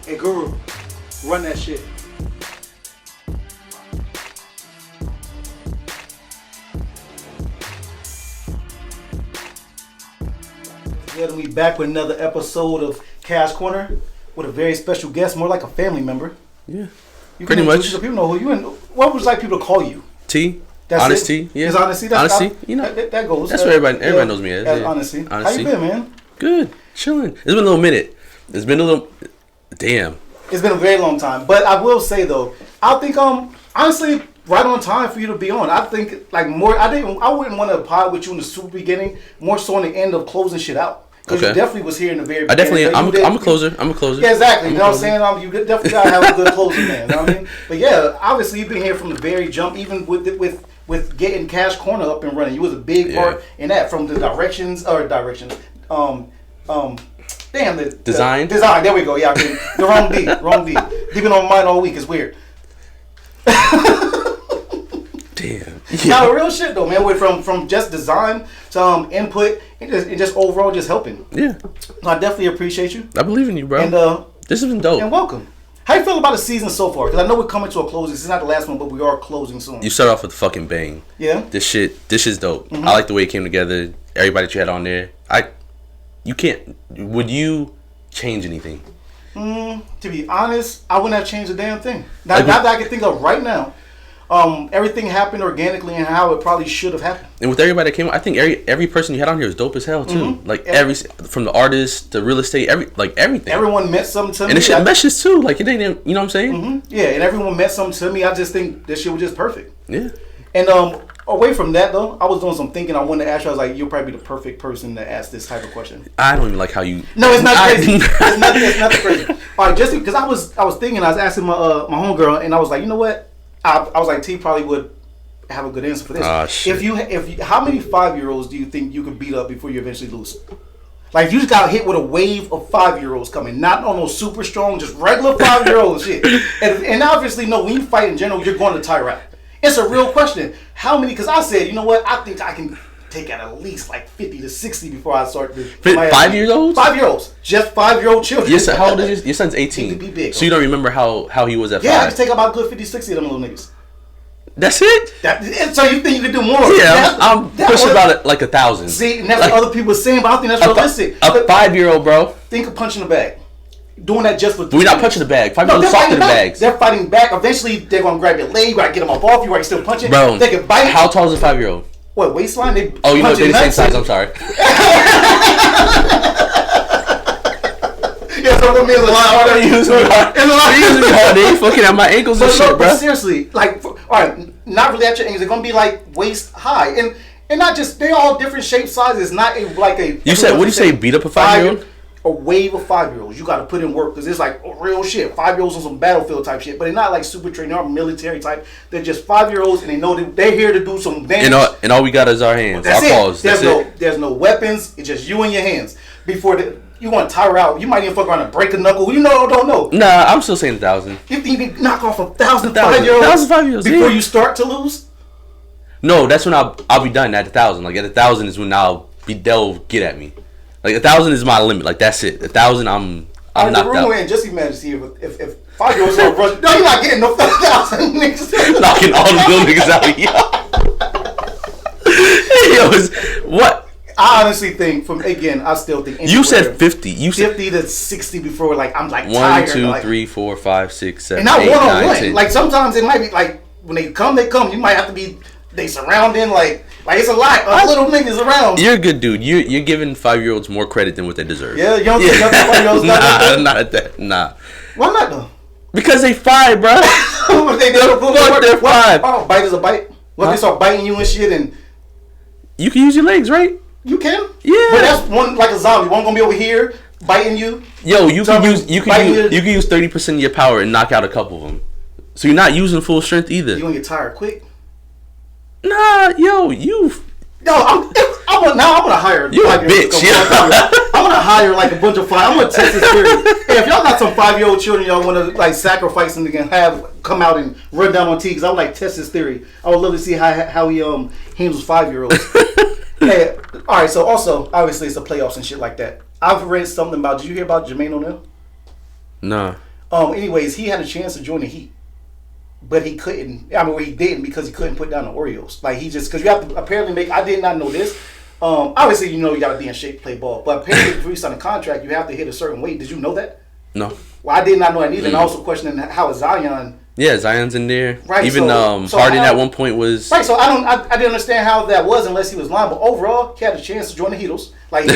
Hey, Guru, run that shit. Good, and we back with another episode of Cash Corner with a very special guest, more like a family member. Yeah, You pretty much. People know who you and what would you like people to call you? T. That's Honesty. it? Yeah. Is honesty? That's honesty. You know that goes. That's what everybody knows me as. That's Yeah. honesty. How Honesty. you been, man? Good. Chilling. It's been a little minute. It's been a little. Damn. It's been a very long time, but I will say though, I think honestly right on time for you to be on. I think like more. I wouldn't want to pod with you in the super beginning, more so on the end of closing shit out. Because you definitely was here in the very beginning. I'm a closer. I'm a closer. Yeah, exactly. You know what I'm saying? You definitely gotta have a good closing, man. You know what I mean? But yeah, obviously you've been here from the very jump, even with getting Cash Corner up and running. You was a big part in that, from the directions. Damn, the design. Design. There we go. Yeah, the wrong D. You've been on mine all week. It's weird. Damn. Now the real shit though, man. Went from just design to input and just overall just helping. Yeah. I definitely appreciate you. I believe in you, bro. And this has been dope. And welcome. How you feel about the season so far? Because I know we're coming to a closing. This is not the last one, but we are closing soon. You start off with a fucking bang. Yeah. This shit's dope. I like the way it came together. Everybody that you had on there. Would you change anything? To be honest, I wouldn't have changed a damn thing. Not that I can think of right now. Everything happened organically and how it probably should have happened. And with everybody that came, I think every person you had on here was dope as hell too. Like from the artist, the real estate, everything. Everyone meant something to me. And the shit meshes too. Like it ain't, you know what I'm saying? Yeah, and everyone meant something to me. I just think this shit was just perfect. Yeah. And away from that though, I was doing some thinking. I wanted to ask you. I was like, you'll probably be the perfect person to ask this type of question. I don't even like how you. No, it's not crazy. It's nothing crazy. All right, just because I was thinking, I was asking my homegirl, and I was like, you know what? I was like, T probably would have a good answer for this. Shit. If you, how many 5-year-olds do you think you could beat up before you eventually lose? Like, you just got hit with a wave of 5-year-olds coming, not on those super strong, just regular 5-year-olds shit. And obviously, no, when you fight in general, you're going to tire out. It's a real question. How many? Because I said, you know what? I think I can take out at least like 50 to 60 before I start. 5-year-olds? 5-year-olds. Just 5-year-old children. Yes. How old is your son's 18? He could be big. So you don't remember how he was at 5? Yeah, I can take about a good 50, 60 of them little niggas. That's it? So you think you could do more? Yeah, I'm pushing about like 1,000. See, and that's what other people are saying, but I think that's realistic. A 5-year-old, bro. Think of punching the bag. Doing that just for. But we're not punching the bag. 5-year-olds soft in the bags. They're fighting back. Eventually, they're gonna grab your leg. You gotta get them up off you. While you're still punching. Bro, they can bite. How tall is a 5-year-old? What, waistline? They you know they're the same size. I'm sorry. Yeah, so what means a lot harder. It's a lot harder. They ain't fucking at my ankles and shit, bro. But seriously, like, all right, not really at your ankles. They're gonna be like waist high, and not just, they all different shape sizes. Not like a. You said, what do you say? Beat up a 5-year-old? A wave of 5-year-olds. You got to put in work because it's like real shit. 5-year-olds on some battlefield type shit, but they're not like super trained. They're military type. They're just 5-year-olds, and they know they're here to do some damage. And all we got is our hands, that's our paws. There's no weapons. It's just you and your hands. Before you want to tire out, you might even fuck around and break a knuckle. You know, don't know. Nah, I'm still saying 1,000. You think you can knock off 1,000 5-year-olds? 1,000 5-year-olds before you start to lose? No, that's when I'll be done at 1,000. Like at 1,000 is when they'll get at me. Like 1,000 is my limit. Like that's it. 1,000, I'm knocked out. And just imagine see if 5-year-olds are rushing. No, you're not getting no 1,000 niggas. Knocking all the little niggas out. Yo, what? I honestly think I still think you said 50. You said 50 to 60 before. Like I'm like 1, tired. 2, like, 3, 4, 5, 6, 7, and not 8, 9, 1-on-1. 10. Like sometimes it might be like when they come. You might have to be. They surrounding like it's a lot of little niggas around. You're a good dude. You're giving 5-year-olds more credit than what they deserve. Yeah, you don't think nothing 5-year-olds not at that. Nah. Why not though? Because they 5, bro. They're 5. Oh, bite is a bite. What they start biting you and shit, and you can use your legs, right? you can. Yeah. But that's one like a zombie. One gonna be over here biting you. Yo, you can use 30% of your power and knock out a couple of them. So you're not using full strength either. You gonna get tired quick. Nah, yo, you. No, I'm gonna hire. You a bitch. I'm gonna hire like a bunch of 5. I'm gonna test this theory. Hey, if y'all got some 5-year-old children, y'all wanna like sacrifice them and have come out and run down on T, because I would like test this theory. I would love to see how he handles 5-year-olds. Hey, all right. So also, obviously, it's the playoffs and shit like that. I've read something about. Did you hear about Jermaine O'Neal? Nah. Anyways, he had a chance to join the Heat, but he couldn't. I mean, he didn't because he couldn't put down the Orioles. Like he just because you have to apparently make. I did not know this. Obviously, you know you got to be in shape to play ball, but apparently, before you sign a contract, you have to hit a certain weight. Did you know that? No. Well, I did not know that either. And also questioning how is Zion. Yeah, Zion's in there. Right. Even so Harden at one point was. Right. So I didn't understand how that was unless he was lying. But overall, he had a chance to join the Heatles. Like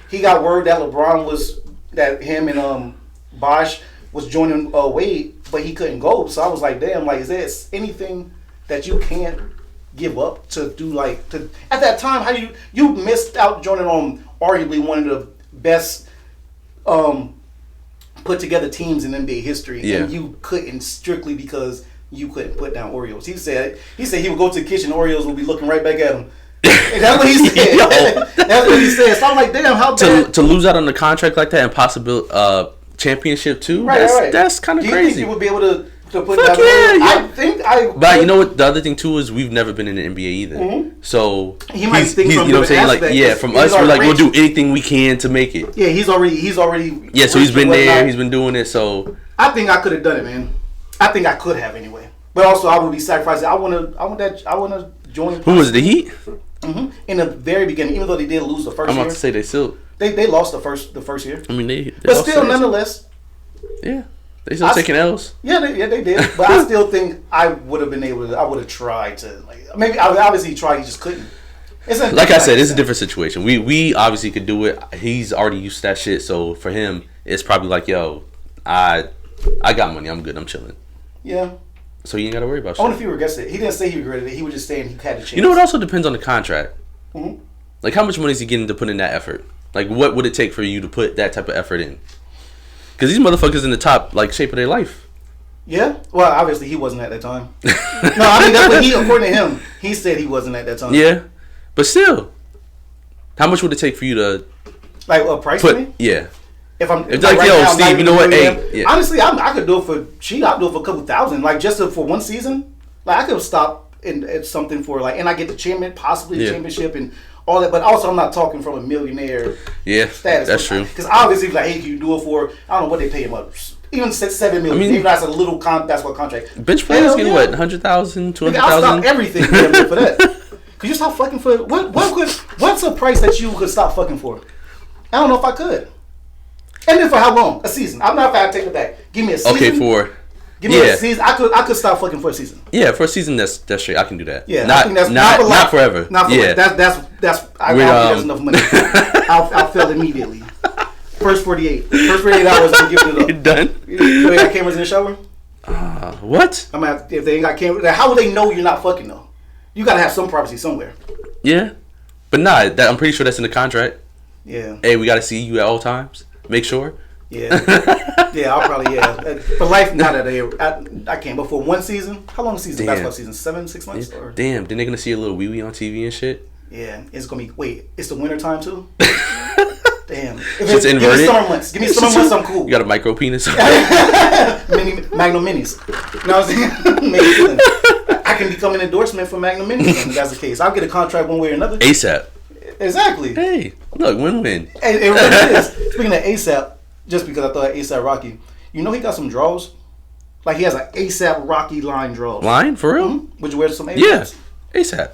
he got word that LeBron was that him and Bosh was joining Wade, but he couldn't go. So I was like, damn. Like, is there anything that you can't give up to do? Like to at that time, how you missed out joining on arguably one of the best put together teams in NBA history, and you couldn't strictly because you couldn't put down Oreos. He said he would go to the kitchen, Oreos would be looking right back at him. And that's what he said. That's what he said. So I'm like, damn, how bad to lose out on the contract like that and possible championship too. Right. That's kind of crazy. Do you think you would be able to put Fuck that? Yeah. I think I. But you know what? The other thing too is we've never been in the NBA either. Mm-hmm. So he might think he's from you know what I'm saying? aspect, like from us, we're like we'll do anything we can to make it. Yeah, he's already. Yeah, so he's been there. He's been doing it. So I think I could have done it, man. I think I could have anyway. But also, I would be sacrificing. I want to join. Who was the Heat? Mm-hmm. In the very beginning, even though they did lose the first year. I'm about to say they still. They lost the first year. I mean, they but still, nonetheless. Yeah. They still taking L's. Yeah, they did. But I still think I would have been able to. I would have tried to. Like, maybe I would obviously tried. He just couldn't. Like I said, it's a different situation. We obviously could do it. He's already used to that shit. So for him, it's probably like, yo, I got money. I'm good. I'm chilling. Yeah. So you ain't got to worry about shit. I wonder if he regrets it. He didn't say he regretted it. He was just saying he had a chance. You know, it also depends on the contract. Mm-hmm. Like, how much money is he getting to put in that effort? Like, what would it take for you to put that type of effort in? Because these motherfuckers in the top, like, shape of their life. Yeah? Well, obviously he wasn't at that time. No, I mean, that's what according to him, he said he wasn't at that time. Yeah. But still, how much would it take for you to... Like, a price for me? Yeah. If I'm like right yo, now, Steve, you know what? Hey, yeah. Honestly, I could do it for cheap. I'd do it for a couple thousand, like just for one season. Like I could stop at something for like, and I get the championship and all that. But also, I'm not talking from a millionaire. Status. That's true. Because obviously, like, hey, can you do it for? I don't know what they pay him up. Even $7 million. I mean, even that's a little basketball contract. Bench players get what, 100,000, 200,000. I'll stop everything for that. Could you stop fucking for what's a price that you could stop fucking for? I don't know if I could. And then for how long? A season. I'm not going to take it back. Give me a season. Okay, give me a season. I could stop fucking for a season. Yeah, for a season that's straight. I can do that. Yeah, not, I think that's not forever. Not forever. That's I don't think that's enough money. I'll fail immediately. First 48 hours, I'm giving it up. You're done. You ain't got cameras in the shower? What? I'm gonna if they ain't got cameras, how will they know you're not fucking though? You gotta have some privacy somewhere. Yeah, but I'm pretty sure that's in the contract. Yeah. Hey, we gotta see you at all times. Make sure. Yeah. I'll probably for life not at I can't. But for one season, how long is season? Basketball season? 6 months? Yeah. Or? Damn, then they're gonna see a little wee wee on TV and shit. Yeah, it's gonna be. Wait, it's the winter time too. Damn. If it's inverted. Give me summer months. Give me summer months. I'm cool. You got a micro penis. Magnum Minis. You know what I'm saying? I can become an endorsement for Magnum Minis if that's the case. I'll get a contract one way or another. ASAP. Exactly. Hey, look, win-win. It really is. Speaking of ASAP, just because I thought ASAP Rocky, you know he got some draws? Like he has an ASAP Rocky line draws. Line? For real? Mm-hmm. Would you wear some ASAP? Yeah. ASAP.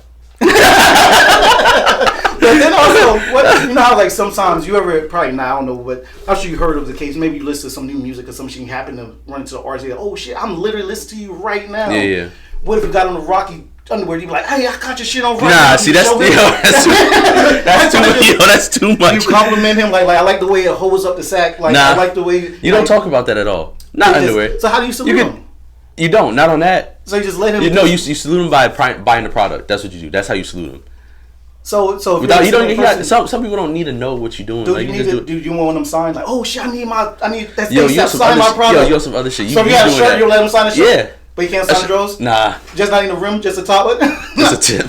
But then also, you know how like sometimes you ever probably not, I don't know, but I'm sure you heard of the case. Maybe you listen to some new music or something. You happen to run into the artist. Like, oh shit, I'm literally listening to you right now. Yeah. What if you got on the Rocky underwear? You be like, hey, I got your shit on right now. Nah, see that's too much. That's too much. You compliment him like I like the way it holds up the sack. Like I like the way you don't talk about that at all. Not underwear. So how do you salute him? You don't. Not on that. So you just let him. You salute him by buying the product. That's what you do. That's how you salute him. So if some people don't need to know what you're doing. Do you want them signed? Like, oh shit, I need that's you sign my product. Yo, some other shit. So if you got a shirt, you'll let him sign the shirt? Yeah. But you can't sign the drawers? Nah. Just not in the rim, just the top? Just a tip.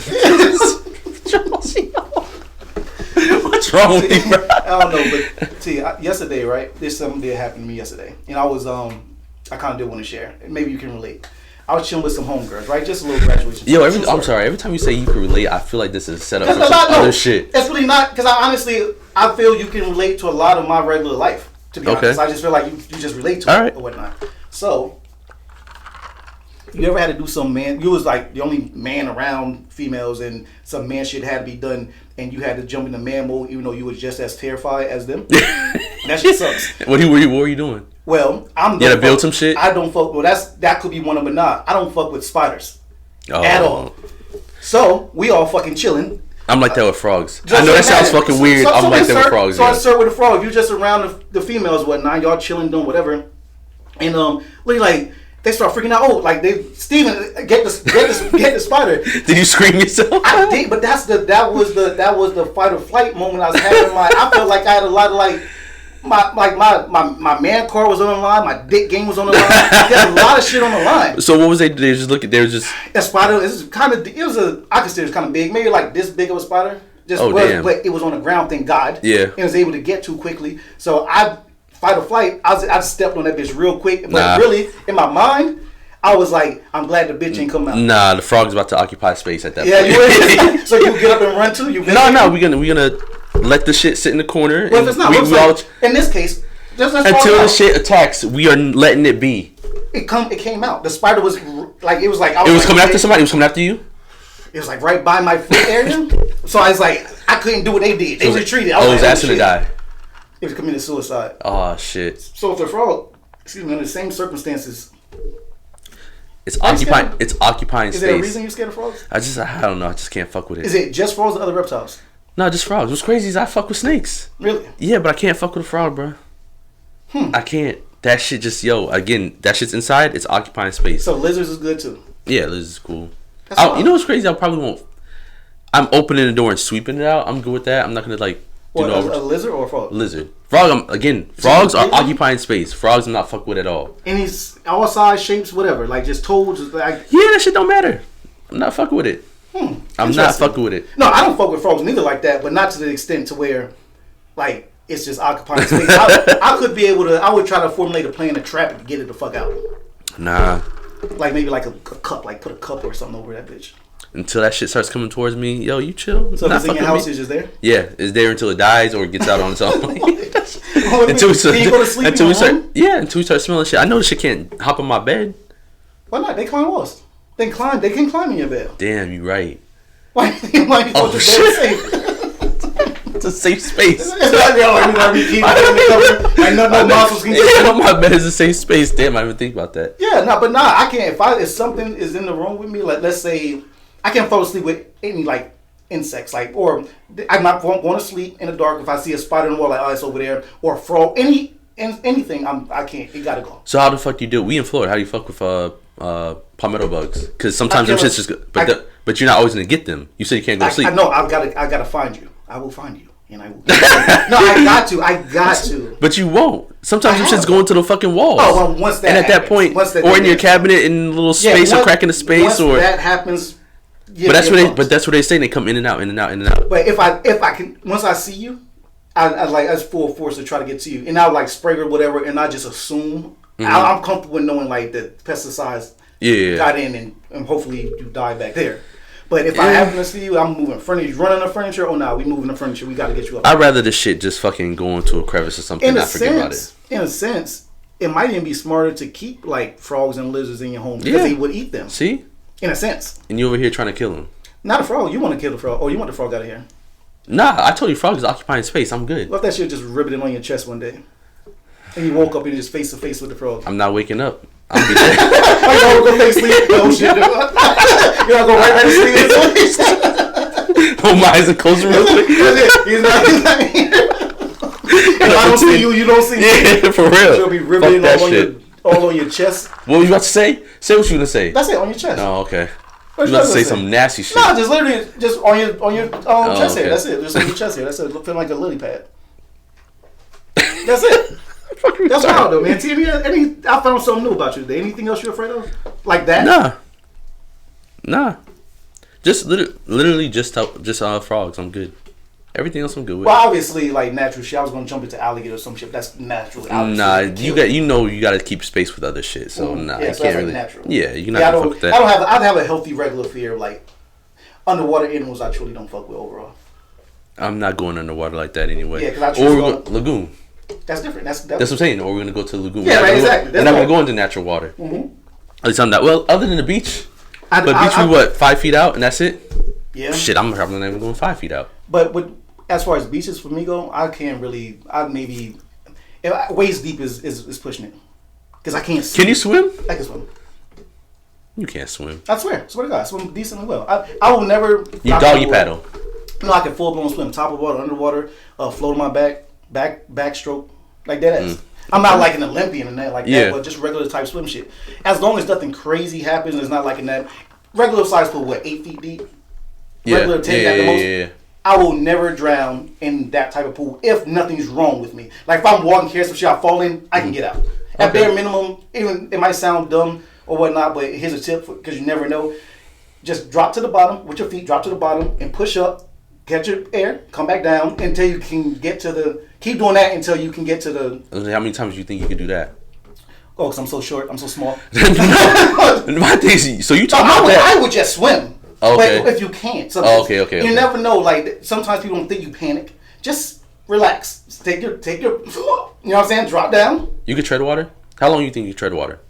What's wrong with you, bro? I don't know, but yesterday, right? There's something that happened to me yesterday. And I was, I kind of did want to share. Maybe you can relate. I was chilling with some homegirls, right? Just a little graduation. Yo, I'm sorry. Every time you say you can relate, I feel like this is set up for some other shit. It's really not, because I feel you can relate to a lot of my regular life. To be honest, I just feel like you just relate to it or whatnot. So, you ever had to do some man? You was like the only man around females, and some man shit had to be done, and you had to jump into man mode, even though you was just as terrified as them. That shit sucks. What were you doing? Well, you had to build some shit. I don't fuck. Well, that could be one of them, but nah, I don't fuck with spiders at all. So we all fucking chilling. I'm like that with frogs. I know that sounds fucking weird. I'm like that with frogs. So I start with the frog. You just around the females, whatnot. Y'all chilling, doing whatever, and like they start freaking out. Oh, like Steven, get the spider. Did you scream yourself? I did, but that was the fight or flight moment I was having. I felt like I had a lot of like. My man car was on the line. My dick game was on the line. There's a lot of shit on the line. So what was they? They just looking. They were just that spider. I consider it was kind of big. Maybe like this big of a spider. Damn. But it was on the ground. Thank God. Yeah. And was able to get to quickly. So I fight or flight. I stepped on that bitch real quick. But really, in my mind, I was like, I'm glad the bitch ain't come out. Nah, the frog's about to occupy space at that point. Yeah, so you get up and run too. No, we gonna. Let the shit sit in the corner. Well, if it's not, in this case, until the shit attacks, we are letting it be. It came out. The spider was like, it was coming after somebody. It was coming after you. It was like right by my foot area. So I was like, I couldn't do what they did. They retreated. I was asking to die. It was committed suicide. Oh shit. So if the frog, under the same circumstances, it's occupying space. Is there a reason you're scared of frogs? I don't know. I just can't fuck with it. Is it just frogs or other reptiles? No, just frogs. What's crazy is I fuck with snakes. Really? Yeah, but I can't fuck with a frog, bro. I can't. That shit just, again, that shit's inside. It's occupying space. So lizards is good too? Yeah, lizards is cool. You know what's crazy? I probably won't. I'm opening the door and sweeping it out. I'm good with that. I'm not going to a lizard or a frog? Lizard. Frogs are occupying space. Frogs I'm not fucking with at all. Any all size, shapes, whatever. Like just toads. Yeah, that shit don't matter. I'm not fucking with it. I'm not fucking with it. No, I don't fuck with frogs neither like that, but not to the extent to where, like, it's just occupying space. I could be able to. I would try to formulate a plan to trap it to get it the fuck out. Nah. Like maybe like a cup, like put a cup or something over that bitch. Until that shit starts coming towards me, you chill. So if it's in your house, it's just there? Yeah, it's there until it dies or it gets out on its own. Until we start smelling shit. I know this shit can't hop on my bed. Why not? They climb walls. They can climb in your bed. Damn, you right. Why you oh, shit. Safe? It's a safe space. No monsters can get in my bed is a safe space. Damn, I didn't even think about that. Yeah, I can't. If something is in the room with me, like let's say I can't fall asleep with any like insects, like, or I'm not going to sleep in the dark if I see a spider in the wall, like, oh, it's over there, or a frog, anything. I can't. It gotta go. So how the fuck do you do it? We in Florida. How do you fuck with palmetto bugs? Because sometimes them shit's just. But you're not always gonna get them. You said you can't go to sleep. I know. I gotta find you. I will find you. And I will. No, I got to. But you won't. Sometimes them shit's going to the fucking walls. Oh, well, once that and at that point, or in your cabinet in a little space or crack in the space, or that happens. Yeah, but that's what they say. They come in and out, in and out, in and out. But if I can, once I see you, I full force to try to get to you, and I like spray or whatever, and I just assume I'm comfortable with knowing like the pesticides got in, and hopefully you die back there. But if I happen to see you, I'm moving furniture, running the furniture. Oh no, we moving the furniture. We got to get you up. I'd rather this shit just fucking go into a crevice or something and not forget about it. In a sense, it might even be smarter to keep like frogs and lizards in your home because they would eat them. See? In a sense. And you over here trying to kill them. Not a frog. You want to kill the frog. Or you want the frog out of here. Nah, I told you frogs is occupying space. I'm good. What if that shit just riveted on your chest one day? And you woke up and you're just face to face with the frog. I'm not waking up. I'll be there. I'm going to go face sleep. No shit. You're going to go right to sleep. Oh, my eyes are closing real quick. He's not here. If I don't see you, you don't see me. Yeah, for real. You'll be riveting all on your chest. What were you about to say? Say what you were going to say. That's it, on your chest. Oh, okay. You about to say some nasty shit. No, just literally just on your chest hair. That's it. Just on your chest hair. That's it. Looking like a lily pad. That's it. That's wild though, man. I found something new about you today. Anything else you're afraid of? Like that? Nah. Just literally just frogs. I'm good. Everything else I'm good with. Well, obviously, like natural shit. I was gonna jump into alligator or some shit. That's natural. Nah, you got to keep space with other shit. So I can't really. Natural. Yeah, you're not gonna fuck with that. I'd have a healthy regular fear of like underwater animals. I truly don't fuck with overall. I'm not going underwater like that anyway. Yeah, because or lagoon. That's different. That's what I'm saying. Or we're gonna go to the lagoon. Yeah, right, exactly. We're not gonna go into natural water. Mm-hmm. At least I'm not. Well, other than the beach. But beach, we what, 5 feet out, and that's it. Yeah. Shit, I'm probably not even going 5 feet out. But as far as beaches for me go, I can't really. Waist deep is pushing it because I can't swim. Can you swim? I can swim. You can't swim. I swear to God, I swim decently well. I will never. You doggy paddle. No, I can full blown swim, top of water, underwater, float on my backstroke, like that ass. I'm not like an Olympian and that like that, but just regular type swim shit. As long as nothing crazy happens, it's not like in that regular size pool, 8 feet deep. Regular 10 at the most. Yeah. I will never drown in that type of pool if nothing's wrong with me. Like if I'm walking here, some shit, I fall in, I can get out. At bare minimum, even it might sound dumb or whatnot, but here's a tip because you never know. Just drop to the bottom with your feet, drop to the bottom and push up, catch your air, come back down until you can get to the. Keep doing that until you can get to the. How many times do you think you could do that? Oh, because I'm so short, I'm so small. My thing is, so you talking about that? I would just swim. Okay. But if you can't, okay. You never know. Like sometimes people don't think you panic. Just relax. Take your. You know what I'm saying? Drop down. You could tread water. How long do you think you tread water?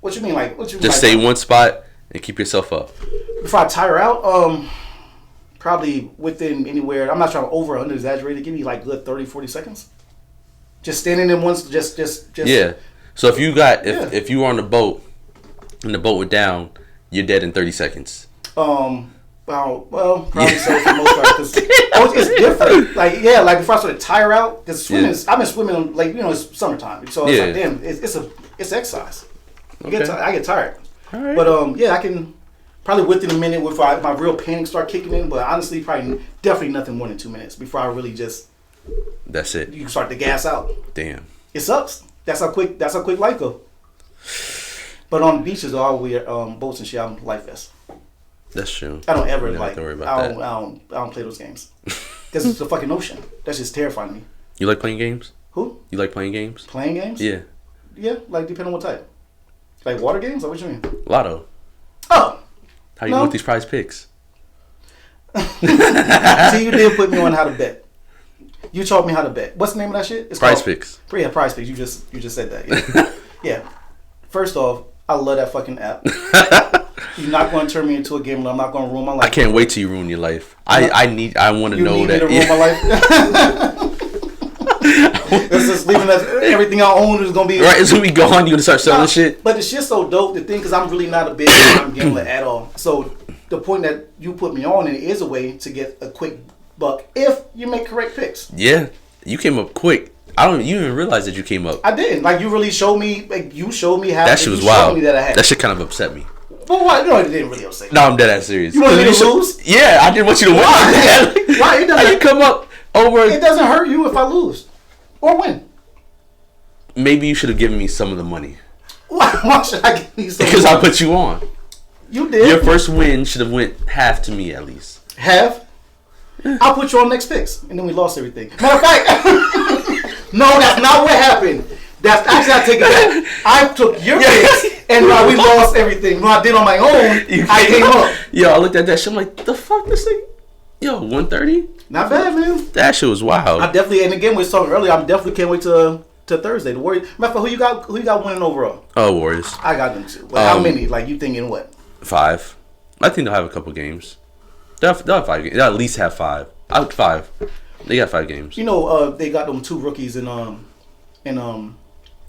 What you mean? Like what you mean? Just stay one spot and keep yourself up. Before I tire out, probably within anywhere. I'm not trying to over or under exaggerate it. Give me like good 30, 40 seconds. Just standing in one. Just. Yeah. So if you if you were on the boat and the boat went down, you're dead in 30 seconds. Well, probably so for the most part. Cause it's different. Like before I started tire out, because swimming, I've been swimming like it's summertime, so it's like damn, it's exercise. I get tired. All right. But I can probably within a minute before my real panic start kicking in. But honestly, definitely nothing more than 2 minutes before I really just. That's it. You start to gas out. Damn. It sucks. That's how quick life go. But on beaches, all we boats and shit, I'm life vest. That's true. I don't ever I don't play those games because it's the fucking ocean. That's just terrifying to me. You like playing games? Who? You like playing games? Playing games? Yeah. Yeah, like depending on what type. Like water games? Or what you mean? Lotto. Oh. How you with these prize picks? See, you did put me on how to bet. You taught me how to bet. What's the name of that shit? It's Prize Picks. Yeah, Prize Picks. You just said that. Yeah. Yeah. First off, I love that fucking app. You're not going to turn me into a gamer. I'm not going to ruin my life. I can't wait till you ruin your life. I want to know you need that. Me to ruin my life. It's just leaving us. Everything I own is going to be right. It's going to be gone. You're going to start selling shit. But the shit's so dope. The thing, because I'm really not a big gambler at all. So the point that you put me on, and it is a way to get a quick buck if you make correct picks. Yeah, you came up quick. You even realize that you came up. I didn't. Like you really showed me. Like you showed me how. That shit was wild. That shit kind of upset me. Well, why? No, it didn't really upset me. No, I'm dead ass serious. You want me to lose? Yeah, I didn't want you to win. Why? It doesn't. You come up over. It doesn't hurt you if I lose or win. Maybe you should have given me some of the money. Why should I give you some? Because I put you on. You did. Your first win should have went half to me at least. Half? Yeah. I'll put you on next picks, and then we lost everything. Matter of fact, no, that's not what happened. That's actually I take it back. I took your picks, and we lost everything. When I did on my own, I came up. Yo, I looked at that shit. I'm like, the fuck this thing? Yo, 130? Not bad, man. That shit was wild. I definitely, and again, we was talking earlier. I definitely can't wait to Thursday. The Warriors. Matter of fact, who you got winning overall? Oh, Warriors. I got them too. But how many? Like you thinking what? 5. I think they'll have a couple games. They'll have 5 games. They'll at least have 5. Out 5. They got 5 games. You know, they got them 2 rookies on the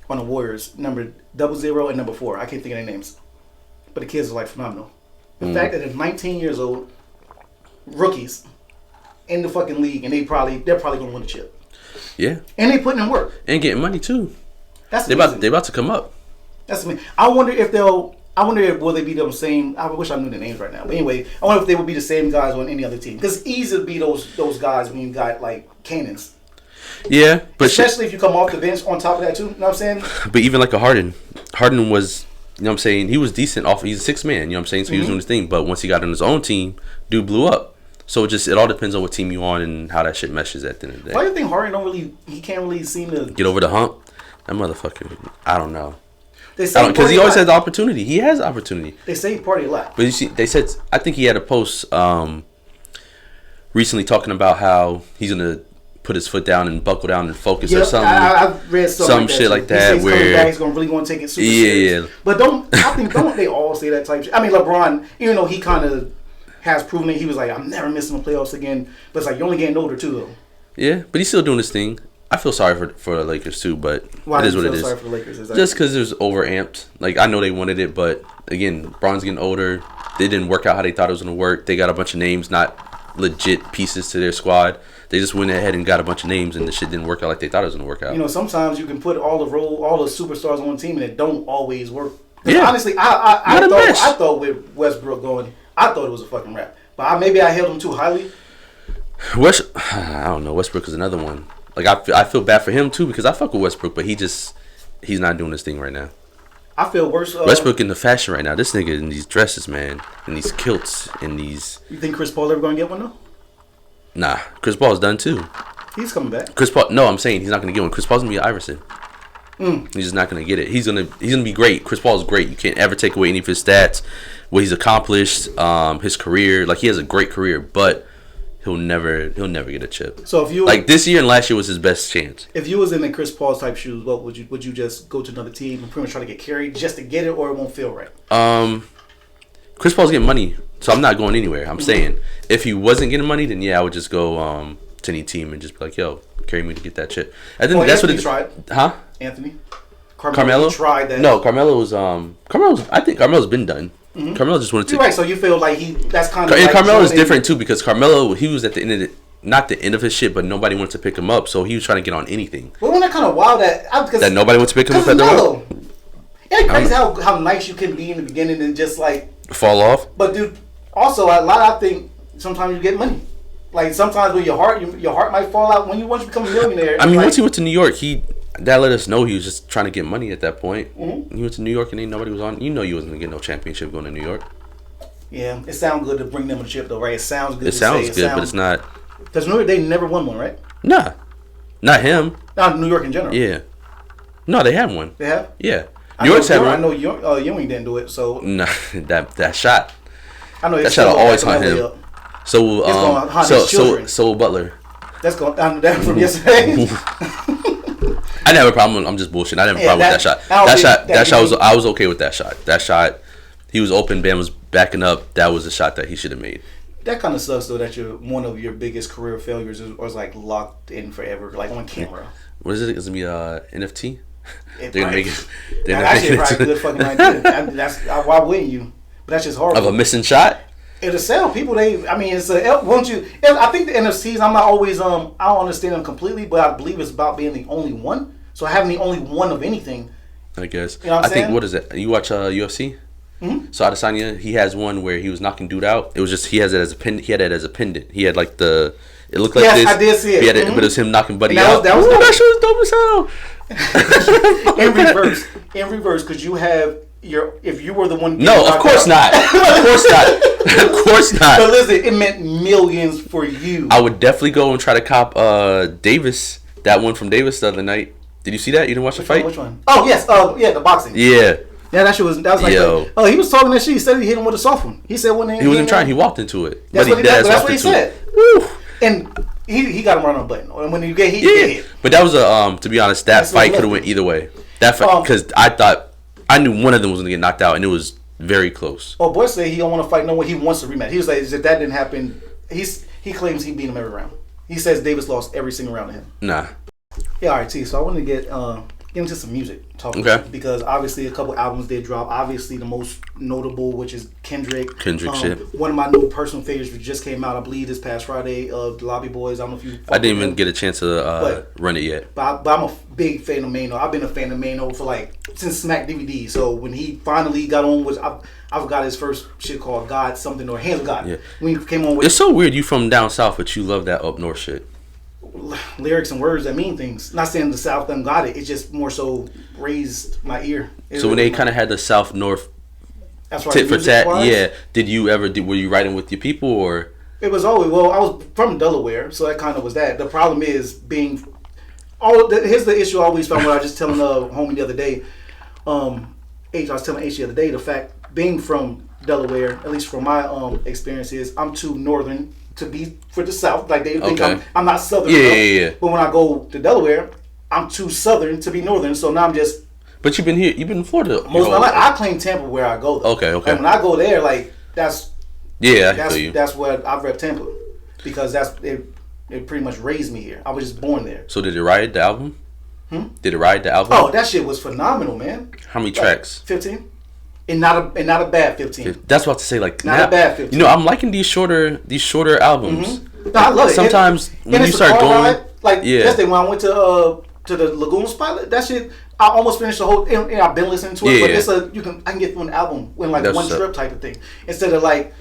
Warriors, number 00 and number 4. I can't think of their names, but the kids are like phenomenal. The fact that they're 19 years old, rookies in the fucking league, and they're probably gonna win the chip. Yeah, and they putting in work and getting money too. That's they about to come up. That's amazing. I wonder if will they be the same? I wish I knew the names right now. But anyway, I wonder if they would be the same guys on any other team, because it's easy to be those guys when you got like cannons. Yeah, but especially if you come off the bench on top of that too. You know what I'm saying? But even like a Harden was, you know what I'm saying, he was decent off. He's a 6th man, you know what I'm saying? So he was doing his thing. But once he got on his own team, dude blew up. So it all depends on what team you on and how that shit meshes at the end of the day. Why do you think Harden can't really seem to get over the hump? That motherfucker, I don't know. Because he always has the opportunity. He has opportunity. They say he party a lot. But you see, they said, I think he had a post recently talking about how he's gonna put his foot down and buckle down and focus or Yep, something. I've read some like shit like He says that where he's gonna really want to take it super serious. Yeah. But don't they all say that type shit? I mean, LeBron, even though he kind of has proven it, he was like, I'm never missing the playoffs again. But it's like, you're only getting older too, though. Yeah, but he's still doing his thing. I feel sorry for the Lakers too, but Why it is do you what feel it is. sorry for the Lakers? Exactly. Just because it was overamped. Like, I know they wanted it, but again, Bron's getting older. They didn't work out how they thought it was going to work. They got a bunch of names, not legit pieces to their squad. They just went ahead and got a bunch of names, and the shit didn't work out like they thought it was going to work out. You know, sometimes you can put all the superstars on one team, and it don't always work. Yeah. Honestly, I thought with Westbrook going, I thought it was a fucking wrap. But maybe I held him too highly. I don't know. Westbrook is another one. Like, I feel bad for him too because I fuck with Westbrook, but he's not doing this thing right now. I feel worse. Westbrook in the fashion right now. This nigga in these dresses, man, in these kilts, in these. You think Chris Paul ever gonna get one though? Nah, Chris Paul's done too. He's coming back. Chris Paul. No, I'm saying he's not gonna get one. Chris Paul's gonna be Iverson. He's just not gonna get it. He's gonna be great. Chris Paul's great. You can't ever take away any of his stats, what he's accomplished, his career. Like, he has a great career, but he'll never get a chip. So if you like this year and last year was his best chance. If you was in the Chris Paul type shoes, what would you just go to another team and pretty much try to get carried just to get it, or it won't feel right? Chris Paul's getting money, so I'm not going anywhere. I'm saying if he wasn't getting money, then yeah, I would just go to any team and just be like, yo, carry me to get that chip. I think that's Anthony what tried. Huh? Anthony. Carmelo tried that. No, Carmelo's. I think Carmelo's been done. Carmelo just wanted to. You're right. So you feel like that's kind of. And like Carmelo is different too because Carmelo, he was at the end of not the end of his shit, but nobody wanted to pick him up, so he was trying to get on anything. Well, wasn't that kind of wild that nobody wants to pick him up at the road? It's crazy how nice you can be in the beginning and just like fall off. But dude, also I think sometimes you get money. Like sometimes with your heart might fall out when once you become a millionaire. I mean, once he went to New York, that let us know he was just trying to get money at that point. Mm-hmm. He went to New York and nobody was on. You know, you wasn't gonna get no championship going to New York. Yeah, it sounds good to bring them a chip though, right? It sounds good. It sounds good, but it's not. Because New York, they never won one, right? Nah, not him. Not New York in general. Yeah. No, they have one. They have. Yeah. New York's had one. I know Ewing didn't do it, so. Nah, that shot. I know that shot will always haunt him. So Butler. That's going down from yesterday. I didn't have a problem. I'm just bullshitting. I didn't have a problem with that shot. That shot was. I was okay with that shot. That shot, he was open. Bam was backing up. That was a shot that he should have made. That kind of sucks though. That one of your biggest career failures was like locked in forever, like on camera. What is it? It's gonna be NFT. They're gonna make it. That's probably a good fucking idea. Why wouldn't you? But that's just horrible. Of a missing shot. It'll sell people. It's won't you? I think the NFTs. I'm not always. I don't understand them completely, but I believe it's about being the only one. So having the only one of anything. I guess. You know what I'm saying? Think what is it? You watch UFC? Mm-hmm. So Adesanya, he has one where he was knocking dude out. It was just he has it as a pendant. He had it as a pendant. He had like the. It looked like this. Yes, I did see it. He had it, but it was him knocking Buddy out. That shit was dope as hell. In reverse, because you have. If you were the one. No, of course not. Of course not. Of course not. But listen, it meant millions for you. I would definitely go and try to cop Davis. That one from Davis the other night. Did you see that? You didn't watch the fight? Which one? Oh yes. Yeah, the boxing. Yeah. Yeah, that was like. Yo. He was talking that shit. He said he hit him with a soft one. He said when he wasn't trying. He walked into it. That's what he said. Woo. And he got him right on the button. And when you get hit, you get hit. But that was to be honest, that fight could have went either way. That fight because I knew one of them was gonna get knocked out, and it was very close. Oh, boy, say he don't want to fight no one. He wants to rematch. He was like, if that didn't happen, he claims he beat him every round. He says Davis lost every single round to him. Nah. Yeah, all right, T. So I want to get into some music talk because obviously a couple albums did drop. Obviously the most notable, which is Kendrick shit. One of my new personal favorites which just came out, I believe, this past Friday of the Lobby Boys. I don't know if you. I didn't even get a chance to run it yet. But I'm a big fan of Mano. I've been a fan of Mano for since Smack DVD. So when he finally got on, which I forgot his first shit called God something or Hands of God. Yeah. When he came on with. It's so weird. You from down south, but you love that up north shit. Lyrics and words that mean things. Not saying the South them got it. It just more so raised my ear. So when they kind of had the South North tit for tat, yeah. Were you writing with your people or? It was always I was from Delaware, so that kind of was that. The problem is being. Here's the issue I always found when I was just telling a homie the other day. I was telling H the other day the fact being from Delaware, at least from my experience, is I'm too northern to be for the South. Like they think Okay. I'm not Southern. Yeah. But when I go to Delaware, I'm too Southern to be Northern. So now I'm just. But you've been here. You've been in Florida. Most of my life, I claim Tampa where I go. Though. Okay. And when I go there, like that's. Yeah, I feel you. That's what I rep Tampa because it pretty much raised me here. I was just born there. So did it ride the album? Did it ride the album? Oh, that shit was phenomenal, man. How many tracks? 15. And not a bad 15. That's what to say. Like not a bad 15. You know, I'm liking these shorter albums. No, I love it. Sometimes when you start going, yesterday when I went to the Lagoon spot, that shit. I almost finished the whole. And I've been listening to it, but I can get through an album in like one trip type of thing instead of like.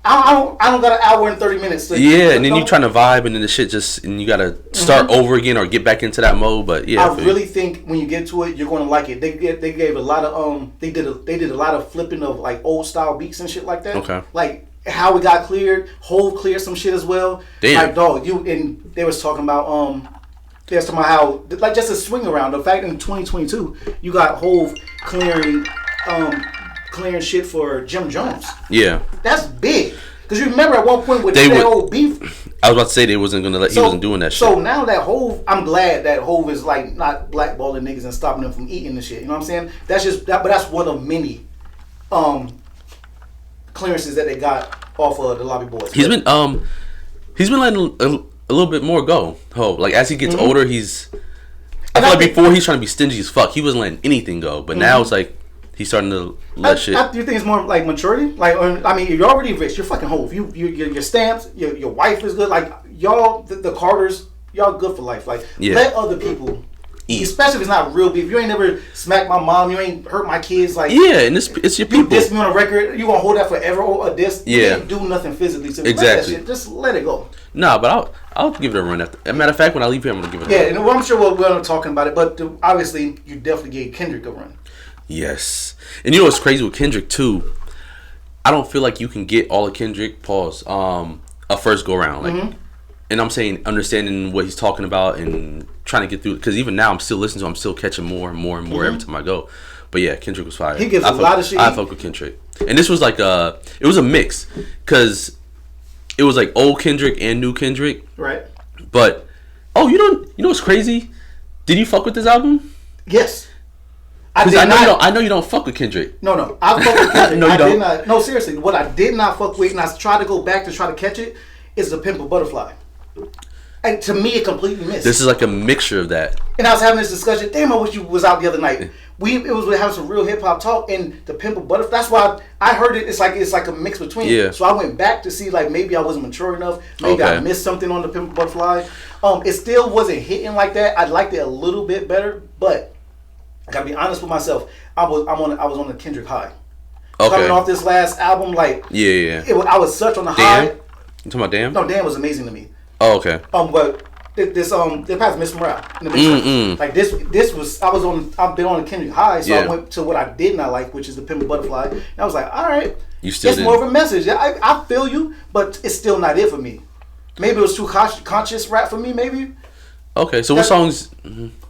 I don't got an hour and 30 minutes. And then you trying to vibe, and then the shit and you gotta start over again or get back into that mode. But yeah, I really think when you get to it, you're going to like it. They gave a lot of they did a lot of flipping of like old style beats and shit like that. Okay. Like how it got cleared, Hove cleared some shit as well. Damn. Like dog, they was talking about how like just a swing around. The fact in 2022 you got Hove clearing shit for Jim Jones. Yeah. That's big. Because you remember at one point with that old beef. I was about to say they wasn't gonna he wasn't doing that shit. So now that Hove, I'm glad that Hove is like not blackballing niggas and stopping them from eating the shit. You know what I'm saying? That's just that, but that's one of many clearances that they got off of the Lobby Boys. He's been letting a little bit more go. Hove, like as he gets older, I feel like before he's trying to be stingy as fuck. He wasn't letting anything go, but now it's like. He's starting to let shit. Do you think it's more like maturity? Like, I mean, you're already rich. You're fucking Hove. Your stamps. Your wife is good. Like y'all, the Carters, y'all good for life. Like let other people eat. Especially if it's not real beef. You ain't never smacked my mom. You ain't hurt my kids. Like and it's your people. You diss me on a record. You gonna hold that forever? Or a diss? You ain't do nothing physically. So exactly. Let that shit. Just let it go. Nah, but I'll give it a run. As a matter of fact, when I leave here, I'm gonna give it a run. Yeah, and I'm sure we're not talking about it, but obviously you definitely gave Kendrick a run. Yes. And you know what's crazy with Kendrick too? I don't feel like you can get all of Kendrick a first go round. Like and I'm saying understanding what he's talking about and trying to get through because even now I'm still listening to him, I'm still catching more and more and more every time I go. But yeah, Kendrick was fire. He gives a lot of shit. I fuck with Kendrick. And this was like it was a mix because it was like old Kendrick and new Kendrick. Right. But you know what's crazy? Did you fuck with this album? Yes. I know you don't fuck with Kendrick. No, I fuck with Kendrick. No, you don't. Did not. No, seriously, what I did not fuck with, and I tried to go back to try to catch it, is the Pimp a Butterfly. And to me, it completely missed. This is like a mixture of that. And I was having this discussion. Damn, I wish you was out the other night. It was having some real hip hop talk, and the Pimp a Butterfly. That's why I heard it. It's like a mix between. Yeah. So I went back to see like maybe I wasn't mature enough. Maybe I missed something on the Pimp a Butterfly. It still wasn't hitting like that. I liked it a little bit better, but I gotta be honest with myself. I was on the Kendrick high. Okay. Coming off this last album, like I was such on the high. You talking about Damn? No, Damn was amazing to me. Oh, okay. But they passed Miss Morale in the mix. Like this was I've been on the Kendrick high, so I went to what I did not like, which is the Pimp a Butterfly. And I was like, all right, it's more of a message. I feel you, but it's still not it for me. Maybe it was too conscious rap for me. Maybe. Okay, so what songs?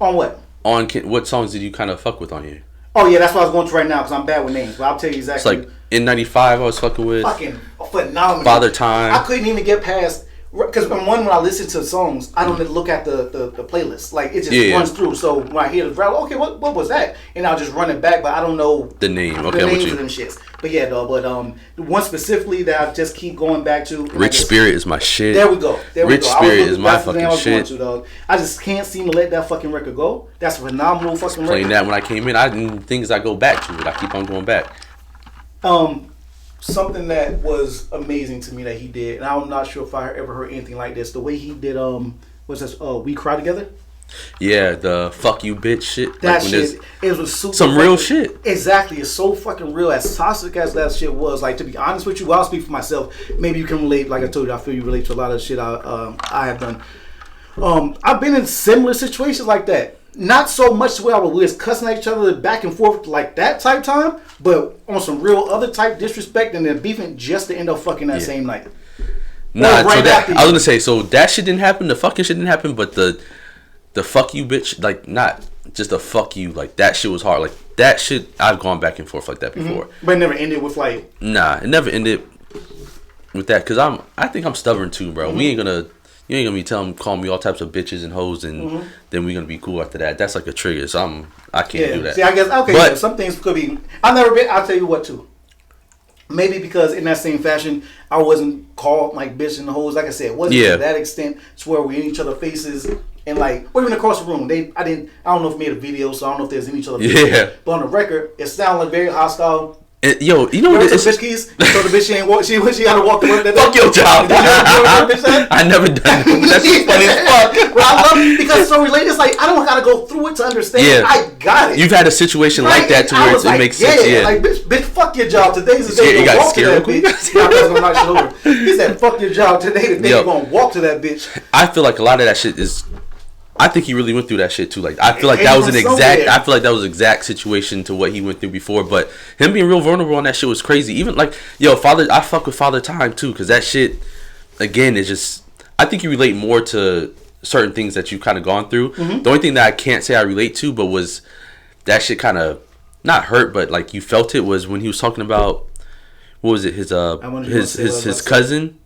On what? What songs did you kind of fuck with on here? Oh yeah, that's what I was going to right now because I'm bad with names. But I'll tell you exactly. It's like in '95, I was fucking with. Fucking phenomenal. Father Time. I couldn't even get past because when I listen to songs, I don't look at the playlist. Like it just runs through. So when I hear the rap, okay, what was that? And I'll just run it back, but I don't know the name. Okay, the names of them shits. But yeah, though. But one specifically that I just keep going back to. Rich Spirit is my shit. There we go. Rich Spirit is my fucking shit. I just can't seem to let that fucking record go. That's a phenomenal fucking record. Playing that when I came in, I didn't things I go back to it. I keep on going back. Something that was amazing to me that he did, and I'm not sure if I ever heard anything like this. The way he did, what's this? We Cry Together. Yeah, the fuck you bitch shit. That like shit, it was super some real shit. Exactly, it's so fucking real. As toxic as that shit was, like to be honest with you, I'll speak for myself. Maybe you can relate. Like I told you, I feel you relate to a lot of shit I have done. I've been in similar situations like that. Not so much to where we was cussing at each other back and forth like that type time, but on some real other type disrespect and then beefing just to end up fucking that same night. Nah, so that I was gonna say, so that shit didn't happen. The fucking shit didn't happen, but the fuck you bitch, like not just the fuck you, like that shit was hard. Like that shit, I've gone back and forth like that before. But it never ended with like. Nah, it never ended. with that, because I think I'm stubborn too, bro. You ain't gonna be calling me all types of bitches and hoes, and then we gonna be cool after that. That's like a trigger. So I can't do that. See, I guess okay. But, yeah, some things could be. I've never been. I'll tell you what too. Maybe because in that same fashion, I wasn't called like bitch and hoes. Like I said, it wasn't to that extent to where we're in each other's faces and like, or even across the room. I don't know if we made a video, so I don't know if there's in each other's faces. Yeah. But on the record, it sounded like very hostile. Yo, you know what? It's bitch keys. So the bitch she ain't walk. She had to walk to work that day. Fuck your job. I never done that. That's just funny as fuck. But I love it because it's so related. It's like I don't gotta go through it to understand. Yeah. I got it. You've had a situation like that to where it makes sense. Yeah, like bitch, fuck your job. Today's the day you gonna walk to that bitch. Yeah, I was gonna knock shit over. He said, "Fuck your job today. The day you gonna walk to that bitch." I feel like a lot of that shit is. I think he really went through that shit too. Like I feel like that was an exact. I feel like that was an exact situation to what he went through before. But him being real vulnerable on that shit was crazy. Even like Father, I fuck with Father Time too, because that shit, again, is just. I think you relate more to certain things that you've kind of gone through. The only thing that I can't say I relate to, but was that shit kind of not hurt, but like you felt it was when he was talking about what was it his cousin.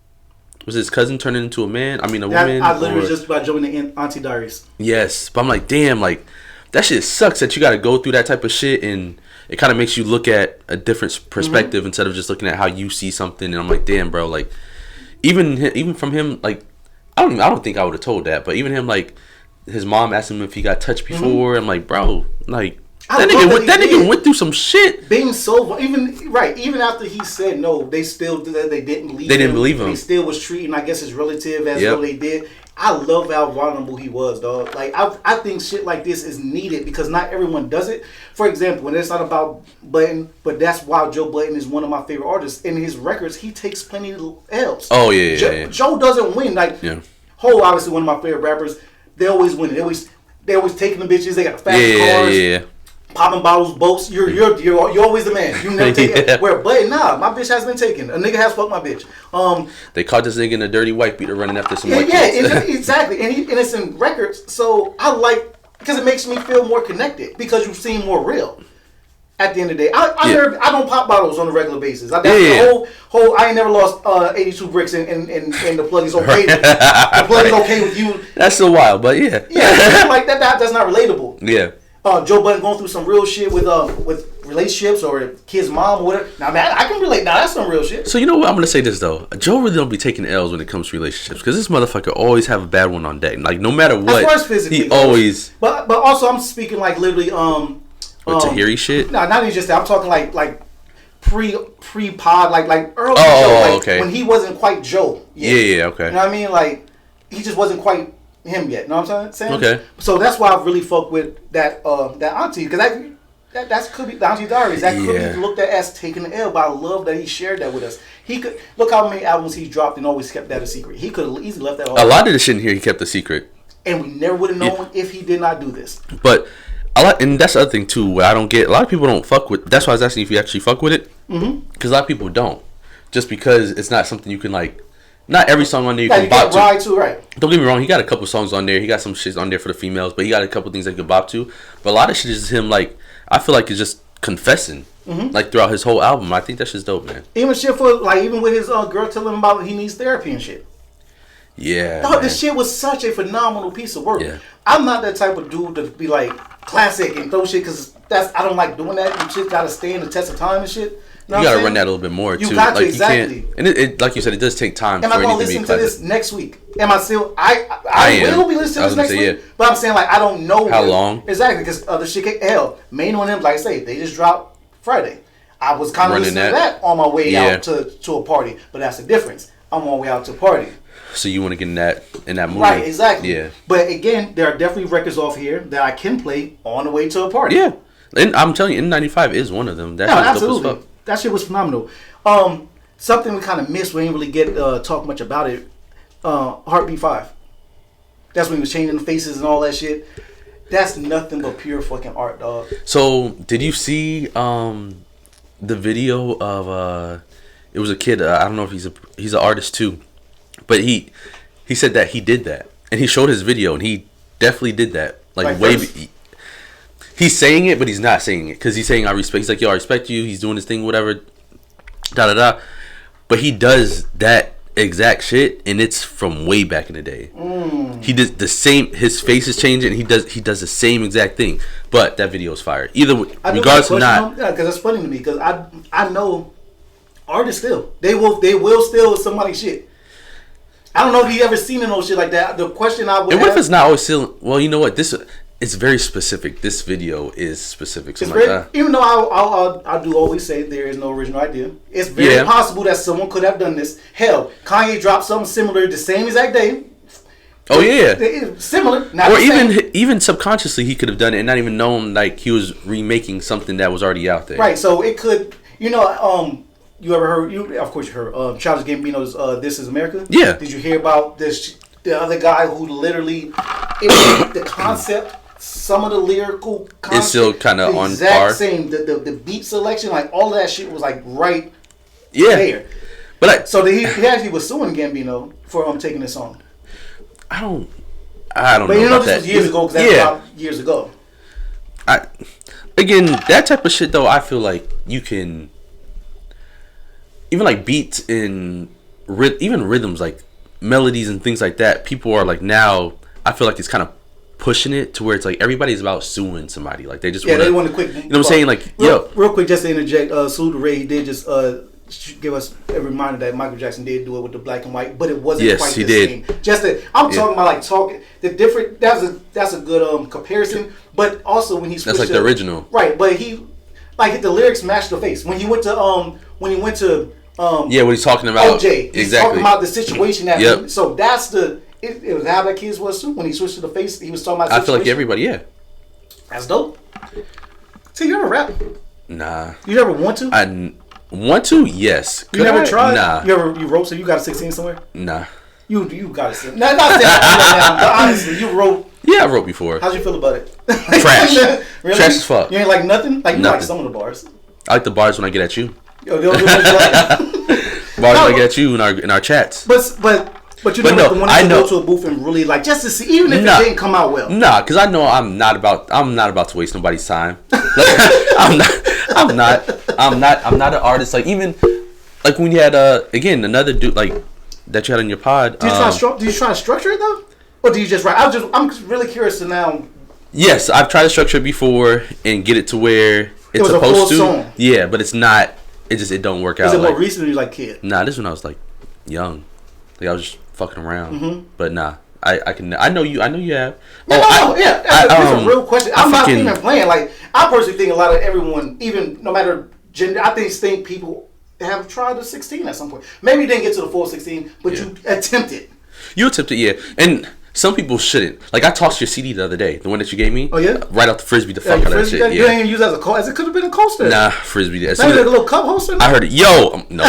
Was his cousin turning into a man? I mean, a woman? I literally just about joining the Auntie Diaries. Yes. But I'm like, damn, like, that shit sucks that you got to go through that type of shit. And it kind of makes you look at a different perspective instead of just looking at how you see something. And I'm like, damn, bro. Like, even from him, like, I don't think I would have told that. But even him, like, his mom asked him if he got touched before. I'm like, bro, like, that nigga went through some shit. Being so even after he said no, they still they didn't believe. They didn't believe him. They still was treating, I guess, his relative as though they did. I love how vulnerable he was, dog. Like I think shit like this is needed because not everyone does it. For example, and it's not about Button, but that's why Joe Button is one of my favorite artists. In his records, he takes plenty of L's. Oh yeah. Joe doesn't win. Like Ho, obviously one of my favorite rappers. They always win. They always taking the bitches. They got the fast cars. Yeah. Popping bottles, boats. You're always the man. You never take it. Where, but nah, my bitch has been taken. A nigga has fucked my bitch. They caught this nigga in a dirty white beater running after some white exactly. And it's in records. So I like because it makes me feel more connected because you seem more real. At the end of the day, I don't pop bottles on a regular basis. The whole I ain't never lost 82 bricks and the plug is okay. The plug is okay with you. That's so wild, but yeah, like that's not relatable. Yeah. Joe Budden going through some real shit with relationships or kid's mom or whatever. Now, man, I can relate. Now, that's some real shit. So, you know what? I'm going to say this, though. Joe really don't be taking L's when it comes to relationships because this motherfucker always have a bad one on deck. Like, no matter what, as far as physically, he always... But also, I'm speaking, like, literally... Tahiri shit? No, not even just that. I'm talking, like pre-pod, like early Joe. Like, okay. When he wasn't quite Joe yet. Yeah, okay. You know what I mean? Like, he just wasn't quite... him yet, know what I'm saying? Okay. So that's why I really fuck with that auntie because that could be the Auntie Diaries. That could be looked at as taking the L, but I love that he shared that with us. He could look how many albums he dropped and always kept that a secret. He could have easily left that. A lot of the shit in here he kept a secret, and we never would have known if he did not do this. But and that's the other thing too. Where I don't get a lot of people don't fuck with. That's why I was asking if you actually fuck with it. Because a lot of people don't, just because it's not something you can like. Not every song on there you can bop to. Ride to, right? Don't get me wrong, he got a couple songs on there. He got some shit on there for the females, but he got a couple things that you can bop to. But a lot of shit is him, like, I feel like it's just confessing, like, throughout his whole album. I think that's just dope, man. Even shit even with his girl telling him about he needs therapy and shit. Yeah. Dog, this shit was such a phenomenal piece of work. Yeah. I'm not that type of dude to be like classic and throw shit because I don't like doing that. You shit gotta stand the test of time and shit. You gotta run that a little bit more too. You got to, exactly. You can't, and it like you said, it does take time. Am I gonna listen to this next week? Am I still? I will be listening to this next week. But I'm saying like I don't know how long exactly because other shit. Hell, main one of them like I say they just dropped Friday. I was kind of listening to that on my way out to a party, but that's the difference. I'm on my way out to a party. So you want to get in that mood, right? Exactly. Yeah. But again, there are definitely records off here that I can play on the way to a party. Yeah, and I'm telling you, N95 is one of them. That's absolutely. Dope as fuck. That shit was phenomenal. Something we kind of missed. We didn't really get talk much about it. Heartbeat 5. That's when he was changing the faces and all that shit. That's nothing but pure fucking art, dog. So, did you see the video of it was a kid? I don't know if he's an artist too, but he said that he did that, and he showed his video, and he definitely did that. Like way. He's saying it, but he's not saying it because he's saying I respect. He's like, yo, I respect you. He's doing his thing, whatever. But but he does that exact shit, and it's from way back in the day. He did the same. His face is changing. And he does the same exact thing. But that video is fire. Either regardless or not, because it's funny to me because I know artists still they will steal somebody's shit. I don't know if you ever seen no shit like that. The question I would and what if it's not always stealing? Well, you know what, this it's very specific. This video is specific. So even though I do always say there is no original idea, it's very possible that someone could have done this. Hell, Kanye dropped something similar the same exact day. Oh yeah, similar. Not or even subconsciously he could have done it and not even known like he was remaking something that was already out there. Right. So it could, you ever heard? Of course you heard. Childish Gambino's "This Is America." Yeah. Did you hear about this? The other guy who literally, it was the concept. Some of the lyrical concept, it's still kind of on exact par. Same. The beat selection, like all of that shit was like right there. But so he actually was suing Gambino for taking this song. I don't but know. But about this was years ago. Because that was about years ago. Again, that type of shit though, I feel like you can even like beats and even rhythms like melodies and things like that. People are like now. I feel like it's kind of pushing it to where it's like everybody's about suing somebody. Like they just they want to quick. You know what I'm saying? Like real quick, just to interject. Salute to Ray. He did just give us a reminder that Michael Jackson did do it with the black and white, but it wasn't quite the same. Just that I'm talking about like talking the different. That's a good comparison. But also when he switched that's like the original, right? But he like the lyrics matched the face when he went to what he's talking about OJ. He's talking about the situation that so that's the. It was how that kid was too. When he switched to the face, he was talking about. I feel like everybody, that's dope. See, you ever rap? Nah. You ever want to? I want to, yes. You never tried? Nah. You wrote? So you got a 16 somewhere? Nah. You got a 16. Not saying that, but honestly, you wrote. Yeah, I wrote before. How'd you feel about it? Trash. Really? Trash as fuck. You ain't like nothing? Like you nothing. like some of the bars. I like the bars when I get at you. Yo, bars when I get at you in our chats. But you never want to go to a booth and really like just to see, even if it didn't come out well. Nah, because I know I'm not about to waste nobody's time. I'm not an artist. Like even like when you had again another dude like that you had on your pod. Do you try to structure it though, or do you just write? I'm just really curious to now. Yes, I've tried to structure it before and get it to where it's supposed to. Song. Yeah, but it's not. It don't work out. Is it more recent or you like kid? Nah, this when I was like young. Like I was just fucking around. But nah, I know you have. That's a real question. I'm not even playing. Like I personally think a lot of everyone, even no matter gender, I think people have tried the 16 at some point. Maybe you didn't get to the full 16, but you attempted. You attempted, yeah. And some people shouldn't. Like I tossed your CD the other day, the one that you gave me. Oh yeah. Right off the frisbee, the fuck out of that shit. You didn't even use it as a coaster. It could have been a coaster. Nah, frisbee. Maybe like a little cup holster. I heard it. Yo, no.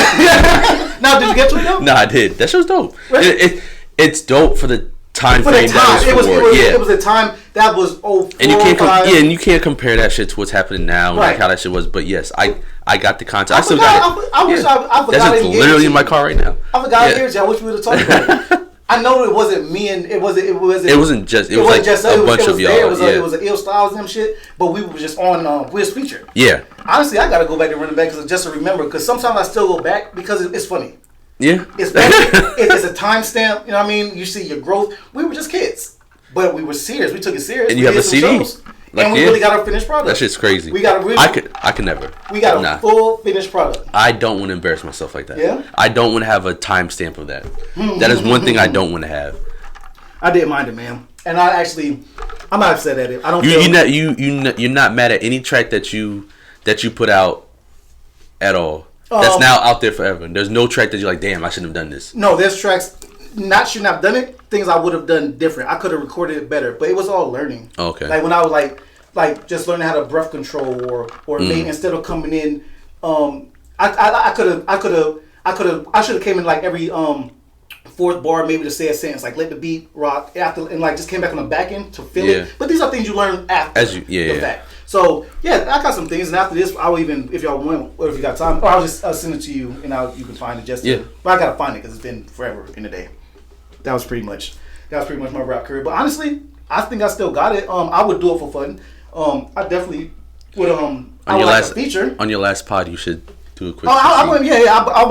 Now did you get to it though? No, I did. That shit was dope. Really? It's dope for the time frame it was a time that was and you can't and you can't compare that shit to what's happening now and like how that shit was. But yes, I got the content. I still got it. I wish I forgot. That's literally in my car right now. I forgot to hear you. I wish we would have talked about it. I know it wasn't me and it wasn't just a bunch of y'all. It was an Ill Styles and them shit, but we were just on we was featured. Yeah. Honestly, I gotta go back and run it back just to remember because sometimes I still go back because it's funny. Yeah. It's a timestamp. You know what I mean? You see your growth. We were just kids, but we were serious. We took it serious. And you have a CD. Like, and we really got a finished product. That shit's crazy. We got a really. I could never. We got a full finished product. I don't want to embarrass myself like that. Yeah. I don't want to have a timestamp of that. That is one thing I don't want to have. I didn't mind it, man. And I'm not upset at it. I don't. You're not mad at any track that you put out at all. That's now out there forever. There's no track that you're like, damn, I shouldn't have done this. No, there's tracks. Shouldn't have done it. Things I would have done different. I could have recorded it better, but it was all learning. Okay. Like when I was like just learning how to breath control or maybe instead of coming in, I should have came in like every fourth bar maybe to say a sentence like let the beat rock after and like just came back on the back end to feel it. But these are things you learn after the fact. So yeah, I got some things, and after this, I will even if y'all want or if you got time, or I'll just send it to you and you can find it. But I gotta find it because it's been forever in the day. That was pretty much my rap career. But honestly, I think I still got it. I would do it for fun. I definitely would. I would like a feature. On your last pod, you should do a quick. I will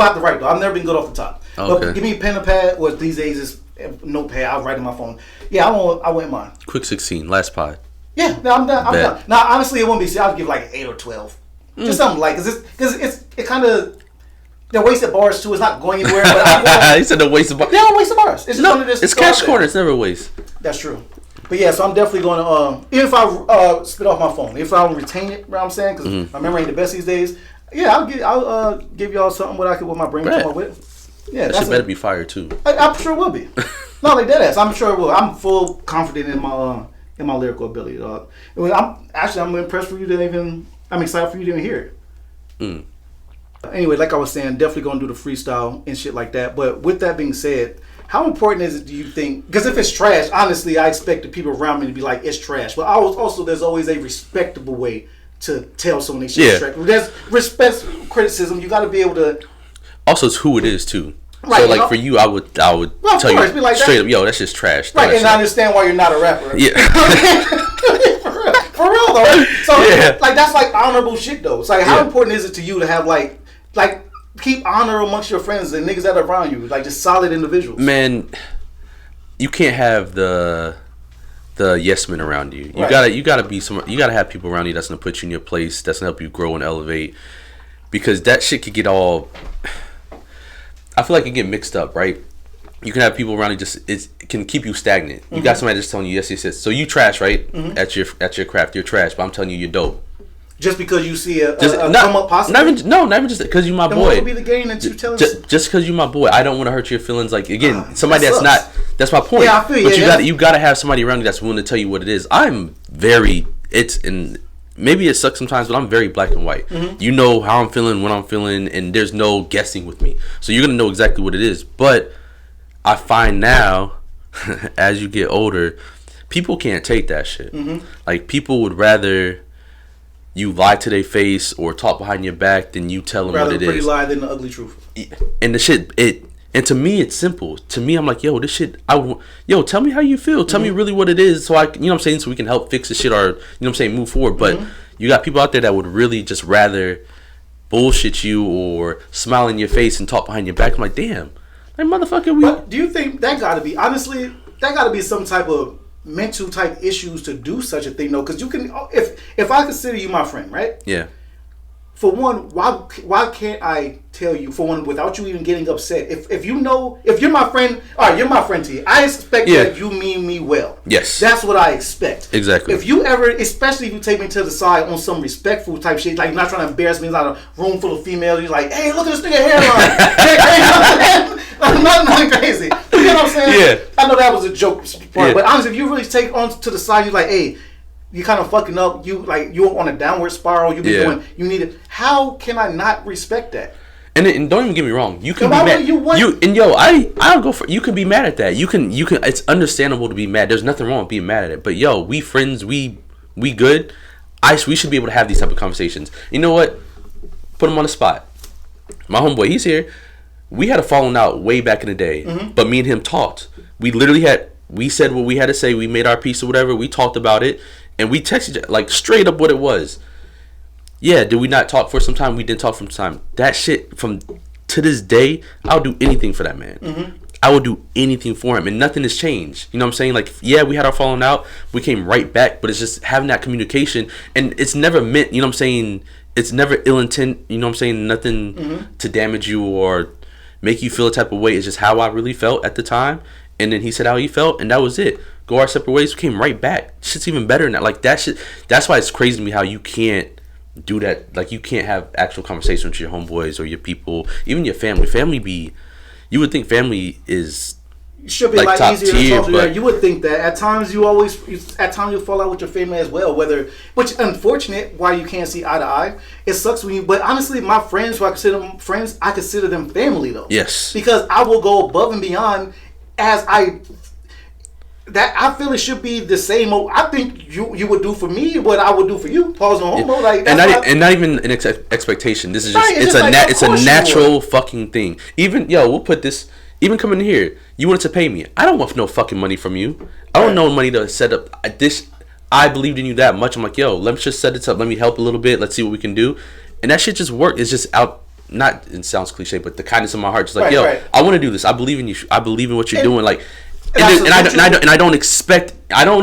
have to write though. I've never been good off the top. Okay. But give me a pen and pad, or these days is notepad. I'll write on my phone. Yeah, I wouldn't mind. Quick 16, last pod. Yeah, no, I'm done. Now, honestly, it wouldn't be. I'd give like 8 or 12, just something like because it kind of. They're wasted bars too. It's not going anywhere. But he said they're wasted bars. They don't waste the bars. It's just it's cash corner. It's never a waste. That's true. But yeah, so I'm definitely going to even if I spit off my phone, if I don't retain it, you know what I'm saying, because my memory ain't the best these days. Yeah, I'll give y'all something what my brain come up with. Yeah, that shit better be fire too. I'm sure it will be. No, like deadass. I'm sure it will. I'm full confident in my lyrical ability, dog. I'm impressed for you to even. I'm excited for you to even hear it. Anyway, like I was saying, definitely gonna do the freestyle and shit like that. But with that being said, how important is it, do you think? Because if it's trash, honestly, I expect the people around me to be like, it's trash. But there's always a respectable way to tell someone they shit is trash. There's respect, criticism. You got to be able to. Also, it's who it is too. Right, so like for you, I would tell you like straight up, yo, that's just trash. Right, and I understand why you're not a rapper. Yeah. For real though. So like that's like honorable shit though. It's like how important is it to you to have like keep honor amongst your friends and niggas that are around you, like just solid individuals. Man, you can't have the yes men around you. You gotta be some. You gotta have people around you that's gonna put you in your place. That's gonna help you grow and elevate. Because that shit could get all. I feel like it get mixed up, right? You can have people around you it can keep you stagnant. You got somebody just telling you yes. So you trash, right? At your craft, you're trash. But I'm telling you, you're dope. Just because you see a come up possibility? Not even just because you my boy. What would be the gain that you telling us? Just because you my boy, I don't want to hurt your feelings. Like again, somebody that's not. That's my point. Yeah, I feel you. But you gotta have somebody around you that's willing to tell you what it is. Maybe it sucks sometimes, but I'm very black and white. You know how I'm feeling, what I'm feeling, and there's no guessing with me. So you're gonna know exactly what it is. But I find now, as you get older, people can't take that shit. Like people would rather you lie to their face or talk behind your back than you tell them what it is. Rather a pretty lie than the ugly truth. And the shit, and to me, it's simple. To me, I'm like, yo, this shit, tell me how you feel. Tell me really what it is so you know what I'm saying, so we can help fix this shit or, you know what I'm saying, move forward. But you got people out there that would really just rather bullshit you or smile in your face and talk behind your back. I'm like, damn. Like, motherfucker, But do you think that gotta be some type of mental type issues to do such a thing though? Because you can, if I consider you my friend, right? Yeah. For one, why can't I tell you, for one, without you even getting upset? If you're my friend, all right, you're my friend T. I expect that you mean me well. Yes. That's what I expect. Exactly. If you ever, especially if you take me to the side on some respectful type shit, like you're not trying to embarrass me in a room full of females, you're like, hey, look at this nigga hairline. Nothing crazy. You know what I'm saying? Yeah. I know that was a joke part, but honestly, if you really take on to the side, you're like, hey, you kind of fucking up. You're on a downward spiral. You be doing. You need it. How can I not respect that? And don't even get me wrong. You can be mad. I don't go for. You can be mad at that. You can. It's understandable to be mad. There's nothing wrong with being mad at it. But we friends. We good. We should be able to have these type of conversations. You know what? Put him on the spot. My homeboy, he's here. We had a falling out way back in the day, but me and him talked. We said what we had to say. We made our piece or whatever. We talked about it. And we texted like straight up what it was. Yeah, did we not talk for some time? We didn't talk for some time. That shit to this day, I'll do anything for that man. I will do anything for him, and nothing has changed. You know what I'm saying? Like, yeah, we had our falling out. We came right back, but it's just having that communication, and it's never meant. You know what I'm saying? It's never ill intent. You know what I'm saying? Nothing to damage you or make you feel a type of way. It's just how I really felt at the time, and then he said how he felt, and that was it. Go our separate ways. We came right back. Shit's even better than that. Like that shit. That's why it's crazy to me how you can't do that. Like you can't have actual conversations with your homeboys or your people, even your family. You would think family is should be like easier to talk to. You would think that at times you fall out with your family as well. Which unfortunate why you can't see eye to eye. It sucks when you. But honestly, my friends who I consider them friends, I consider them family though. Yes. Because I will go above and beyond as I feel it should be the same. I think you would do for me what I would do for you. Pause on homo. Like and not even an expectation. This is just it's a natural fucking thing. Even we'll put this. Even coming here, you wanted to pay me. I don't want no fucking money from you. I don't know money to set up this. I believed in you that much. I'm like, let's just set it up. Let me help a little bit. Let's see what we can do. And that shit just worked. It's just out not, it sounds cliche, but the kindness of my heart. Just like, I want to do this. I believe in you. I believe in what you're doing. Like, and I don't expect. I don't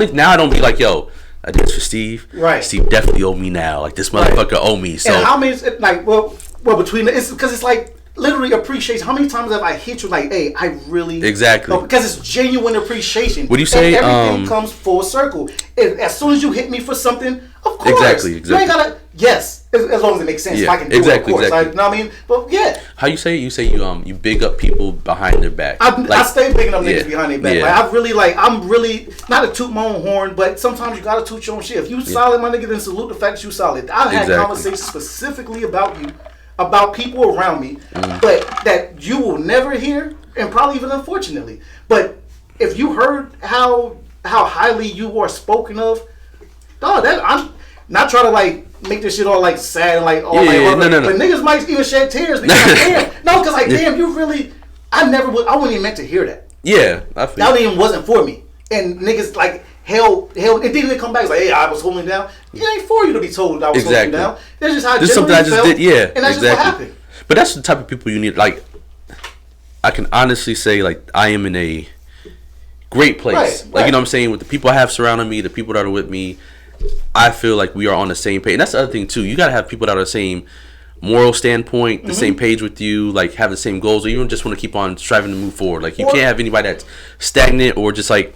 be like, yo, I did this for Steve. Right. Steve definitely owe me now. Like, this motherfucker owe me. So and how many? Like, well, between it's because it's like. Literally appreciation. How many times have I hit you like, hey, I really exactly because it's genuine appreciation. What do you say? And everything comes full circle. As soon as you hit me for something, of course, exactly. You ain't gotta. Yes, as long as it makes sense. If I can do it, of course. Exactly. You know what I mean? But yeah. How you say it? You say you big up people behind their back. I stay bigging up niggas behind their back. Yeah. Like I'm really not to toot my own horn, but sometimes you gotta toot your own shit. If you solid, my nigga, then salute the fact that you solid. I had conversations specifically about you. About people around me, but that you will never hear, and probably even unfortunately. But if you heard how highly you are spoken of, dog, that I'm not trying to like make this shit all like sad and like all no. But niggas might even shed tears because like, damn, no, because like damn, you really, I wouldn't even meant to hear that. Yeah, I feel that even wasn't for me, and niggas like. Hell, it didn't even come back. It's like, hey, I was holding down. It ain't for you to be told I was holding down. That's just how I something I just felt, did. Yeah, and that's just what happened. But that's the type of people you need. Like, I can honestly say, like, I am in a great place. Like, you know what I'm saying? With the people I have surrounding me, the people that are with me, I feel like we are on the same page. And that's the other thing, too. You got to have people that are the same moral standpoint, the same page with you, like, have the same goals, or even just want to keep on striving to move forward. Like, you can't have anybody that's stagnant or just, like,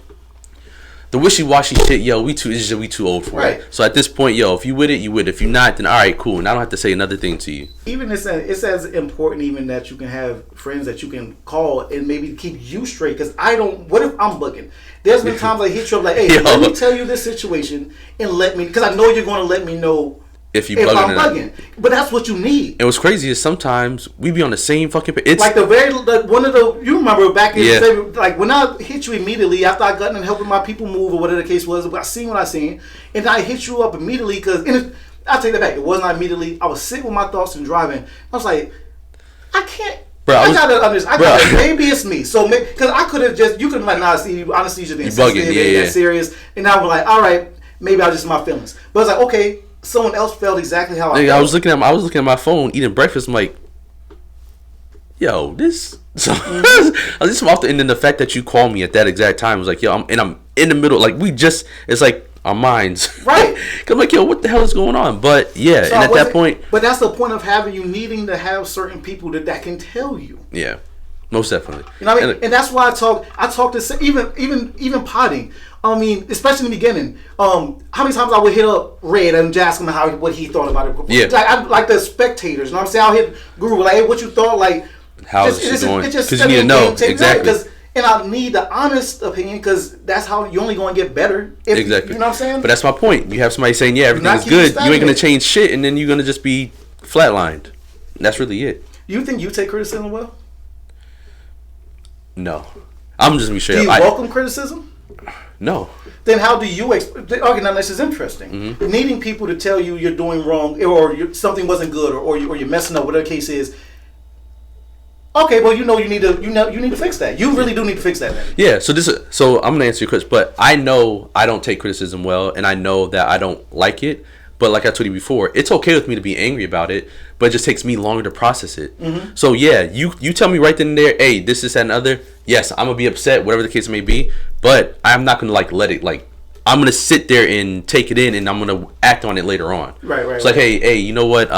the wishy-washy shit, yo, we too old for it. So at this point, yo, if you with it, you with it. If you're not, then all right, cool. And I don't have to say another thing to you. Even it's as important even that you can have friends that you can call and maybe keep you straight. Because what if I'm bugging? There's been times I hit you up like, hey, let me tell you this situation and because I know you're going to let me know if I'm bugging. But that's what you need. And what's crazy is sometimes we be on the same fucking page. It's like you remember back in the day, like when I hit you immediately after I got in helping my people move or whatever the case was, I seen what I seen, and I hit you up immediately because I'll take that back. It wasn't immediately. I was sitting with my thoughts and driving. I was like, I can't. Bro, I gotta maybe it's me. So because I could have you could have like, nah, see, honestly, just being sensitive, serious, and I was like, all right, maybe I was just my feelings. But it's like, okay. Someone else felt exactly how I felt. I was looking at my phone eating breakfast. I'm like, yo, this. This often, and then the fact that you called me at that exact time was like, yo, I'm in the middle. Like it's like our minds, right? Cause I'm like, yo, what the hell is going on? But yeah, so and at that point, but that's the point of needing to have certain people that can tell you. Yeah, most definitely. You know what I mean? And that's why I talk to even potting. I mean, especially in the beginning, how many times I would hit up Red and just ask him what he thought about it. Yeah. Like the spectators, you know what I'm saying? I'll hit Guru, like, hey, what you thought? Like, how's this going? Because you need to know. Exactly. And I need the honest opinion because that's how you're only going to get better. Exactly. You know what I'm saying? But that's my point. You have somebody saying, yeah, everything's good. You ain't going to change shit, and then you're going to just be flatlined. That's really it. You think you take criticism well? No. I'm just going to be straight up. Do you welcome criticism? No. Then how do you okay, now this is interesting. Mm-hmm. Needing people to tell you you're doing wrong or something wasn't good or you're messing up, whatever the case is. Okay, well you need to fix that. You really do need to fix that. Man. Yeah, so I'm gonna answer your question, but I know I don't take criticism well, and I know that I don't like it. But like I told you before, it's okay with me to be angry about it, but it just takes me longer to process it. Mm-hmm. So yeah, you tell me right then and there, hey, this, that, and other. Yes, I'm gonna be upset, whatever the case may be, but I'm not gonna let it I'm gonna sit there and take it in, and I'm gonna act on it later on. Right. It's like, hey, you know what?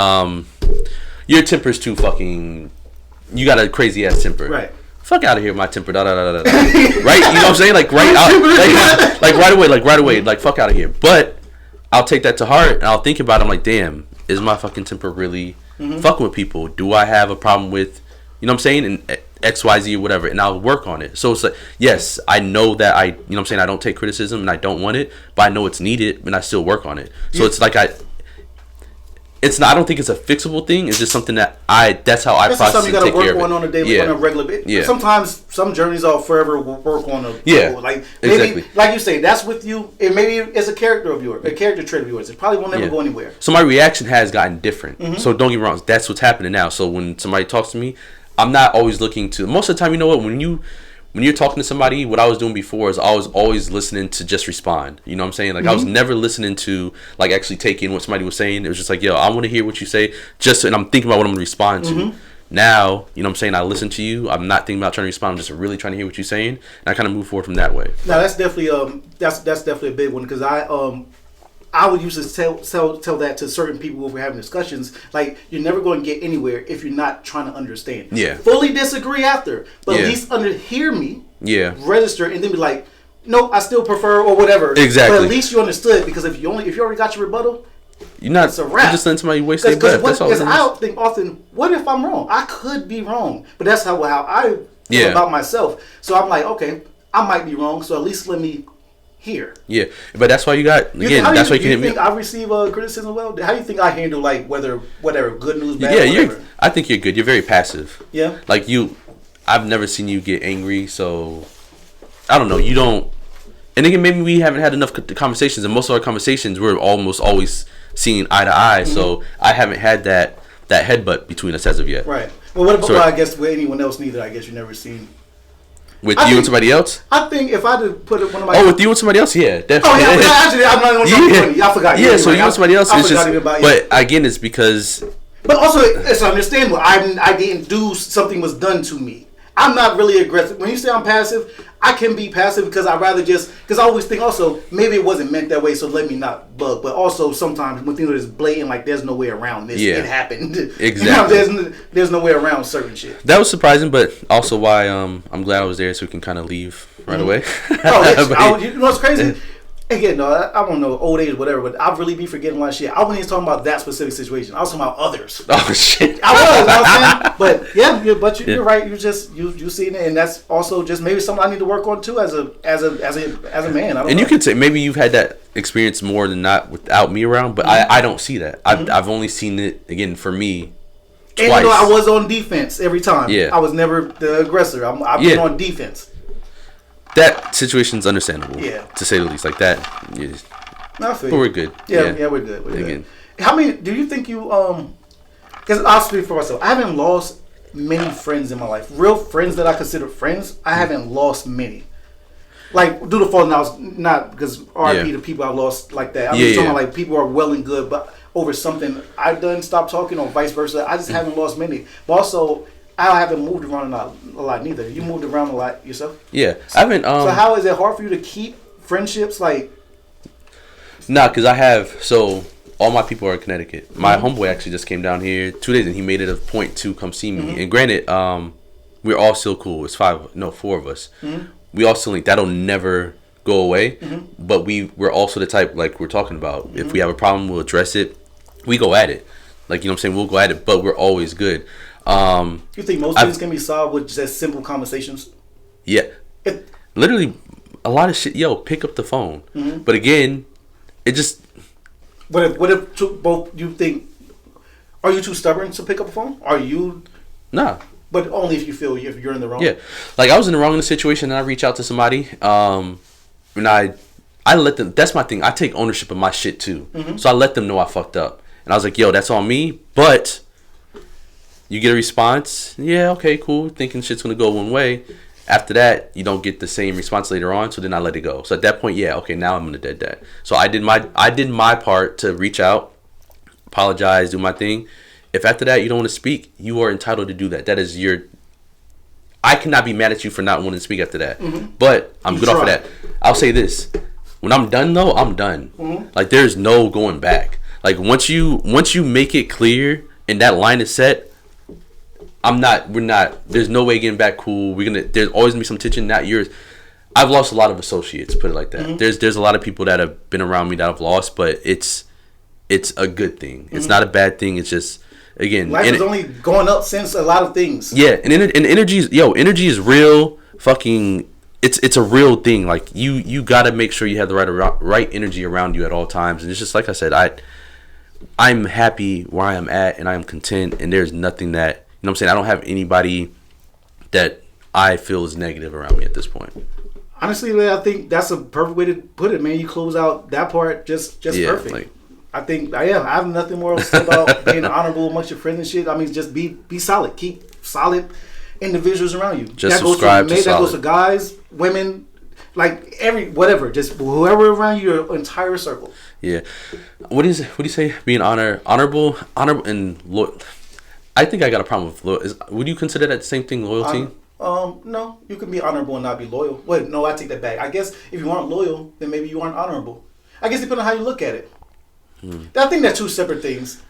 Your temper's too fucking. You got a crazy ass temper. Right. Fuck out of here, my temper. Da da da da da. Right? You know what I'm saying? Like right away. Like fuck out of here. But I'll take that to heart and I'll think about it. I'm like, damn, is my fucking temper really fucking with people? Do I have a problem with, you know what I'm saying? And XYZ or whatever, and I'll work on it. So it's like, yes, I know that you know what I'm saying, I don't take criticism and I don't want it, but I know it's needed and I still work on it. So it's like I don't think it's a fixable thing. It's just something that that's how I process and take care of it. This is something you got to work on a daily, on a regular basis. Yeah. Sometimes some journeys are forever work on a like maybe like you say, that's with you. It maybe it's a character of yours, a character trait of yours. It probably will never go anywhere. So my reaction has gotten different. Mm-hmm. So don't get me wrong, that's what's happening now. So when somebody talks to me, I'm not always looking to. Most of the time, you know what? When when you're talking to somebody, what I was doing before is I was always listening to just respond. You know what I'm saying? Like I was never listening to like actually take in what somebody was saying. It was just like, yo, I want to hear what you say, and I'm thinking about what I'm gonna respond to. Now, you know what I'm saying, I listen to you. I'm not thinking about trying to respond. I'm just really trying to hear what you're saying, and I kind of move forward from that way. Now that's definitely that's definitely a big one, because I would usually tell that to certain people when we're having discussions. Like, you're never going to get anywhere if you're not trying to understand. Yeah. Fully disagree after, but at least hear me. Yeah. Register, and then be like, no, I still prefer, or whatever. Exactly. But at least you understood, because if you already got your rebuttal, you're not. It's a wrap. You're just letting somebody waste their breath. That's all. Because I think often, what if I'm wrong? I could be wrong, but that's how I feel about myself. So I'm like, okay, I might be wrong, so at least let me hear. Yeah, but that's why you got that's why you can hit me. Think I receive criticism well? How do you think I handle like whatever good news, bad? Yeah, I think you're good. You're very passive. Yeah, like I've never seen you get angry, so I don't know. You don't. And again, maybe we haven't had enough conversations, and most of our conversations we're almost always seeing eye to eye. So I haven't had that headbutt between us as of yet. Right. Well, what about? Well, I guess with anyone else neither. I guess you've never seen. With you and somebody else? I think if I did put one of my... Oh, with you and somebody else? Yeah, definitely. Oh, yeah, actually, I'm not even talking I forgot. Yeah, so you and somebody else is just... But again, it's because... But also, it's understandable. I didn't do... Something was done to me. I'm not really aggressive. When you say I'm passive, I can be passive because I'd rather just... Because I always think also, maybe it wasn't meant that way, so let me not bug. But also, sometimes when things are just blatant, like, there's no way around this. Yeah. It happened. Exactly. You know, there's no way around certain shit. That was surprising, but also why I'm glad I was there so we can kind of leave right away. You know what's crazy? Again, no, I don't know, old age, whatever, but I'd really be forgetting a lot of shit. I wasn't even talking about that specific situation. I was talking about others. Oh, shit. I was, you know what I'm saying? But, yeah, you're right. You seen it, and that's also just maybe something I need to work on, too, as a man. I don't know. You could say maybe you've had that experience more than not without me around, but I don't see that. I've only seen it, again, for me, twice. And, I was on defense every time. Yeah. I was never the aggressor. I've been on defense. That situation's understandable, to say the least. Like that, but we're good. Yeah, we're good. We're good. How many do you think you because I'll speak for myself. I haven't lost many friends in my life. Real friends that I consider friends. I haven't lost many. Like due to fault, now not because RIP to people I've lost like that. I'm just talking about like people are well and good, but over something I've done, stopped talking, or vice versa. I just haven't lost many. But also, I haven't moved around a lot neither. You moved around a lot yourself? Yeah. I haven't so how is it hard for you to keep friendships like Nah, because I have all my people are in Connecticut. My homeboy actually just came down here 2 days and he made it a point to come see me. And granted, we're all still cool. It's 4 of us. We all still link. That'll never go away. But we're also the type like we're talking about. If we have a problem, we'll address it. We go at it. Like, you know what I'm saying? We'll go at it, but we're always good. You think most things can be solved with just simple conversations? Yeah. Literally, a lot of shit. Yo, pick up the phone. But again, it just... What if both you think... Are you too stubborn to pick up the phone? Are you... Nah. But only if you feel if you're in the wrong? Yeah. Like, I was in the wrong in the situation and I reach out to somebody. And I let them... That's my thing. I take ownership of my shit, too. So I let them know I fucked up. And I was like, yo, that's on me. But... You get a response, yeah, okay, cool, thinking shit's gonna go one way. After that, you don't get the same response later on, so then I let it go. So at that point, yeah, okay, now I'm gonna dead that. So I did my part to reach out, apologize, do my thing. If after that you don't want to speak, you are entitled to do that. That is I cannot be mad at you for not wanting to speak after that. But I'm good off of that. I'll say this. When I'm done though, I'm done. Like there's no going back. Like once you make it clear and that line is set, we're not, there's no way getting back cool. There's always gonna be some tension, not yours. I've lost a lot of associates, put it like that. There's a lot of people that have been around me that I've lost, but it's a good thing. It's not a bad thing. It's just, again, life is only going up since a lot of things. Yeah, and energy is real fucking, it's a real thing. Like you gotta make sure you have the right energy around you at all times. And it's just like I said, I'm happy where I am at and I am content, and there's nothing that, you know what I'm saying, I don't have anybody that I feel is negative around me at this point. Honestly, man, I think that's a perfect way to put it, man. You close out that part just perfect. Like, I think I have nothing more to say about being honorable amongst your friends and shit. I mean, just be solid, keep solid, individuals around you. Just subscribe to that goes to guys, women, like whatever. Just whoever around you, your entire circle. Yeah. What do you say? Being honorable, and loyal. I think I got a problem with loyal. Would you consider that the same thing, loyalty? No. You can be honorable and not be loyal. Wait, no, I take that back. I guess if you aren't loyal, then maybe you aren't honorable. I guess depending on how you look at it. I think they're two separate things.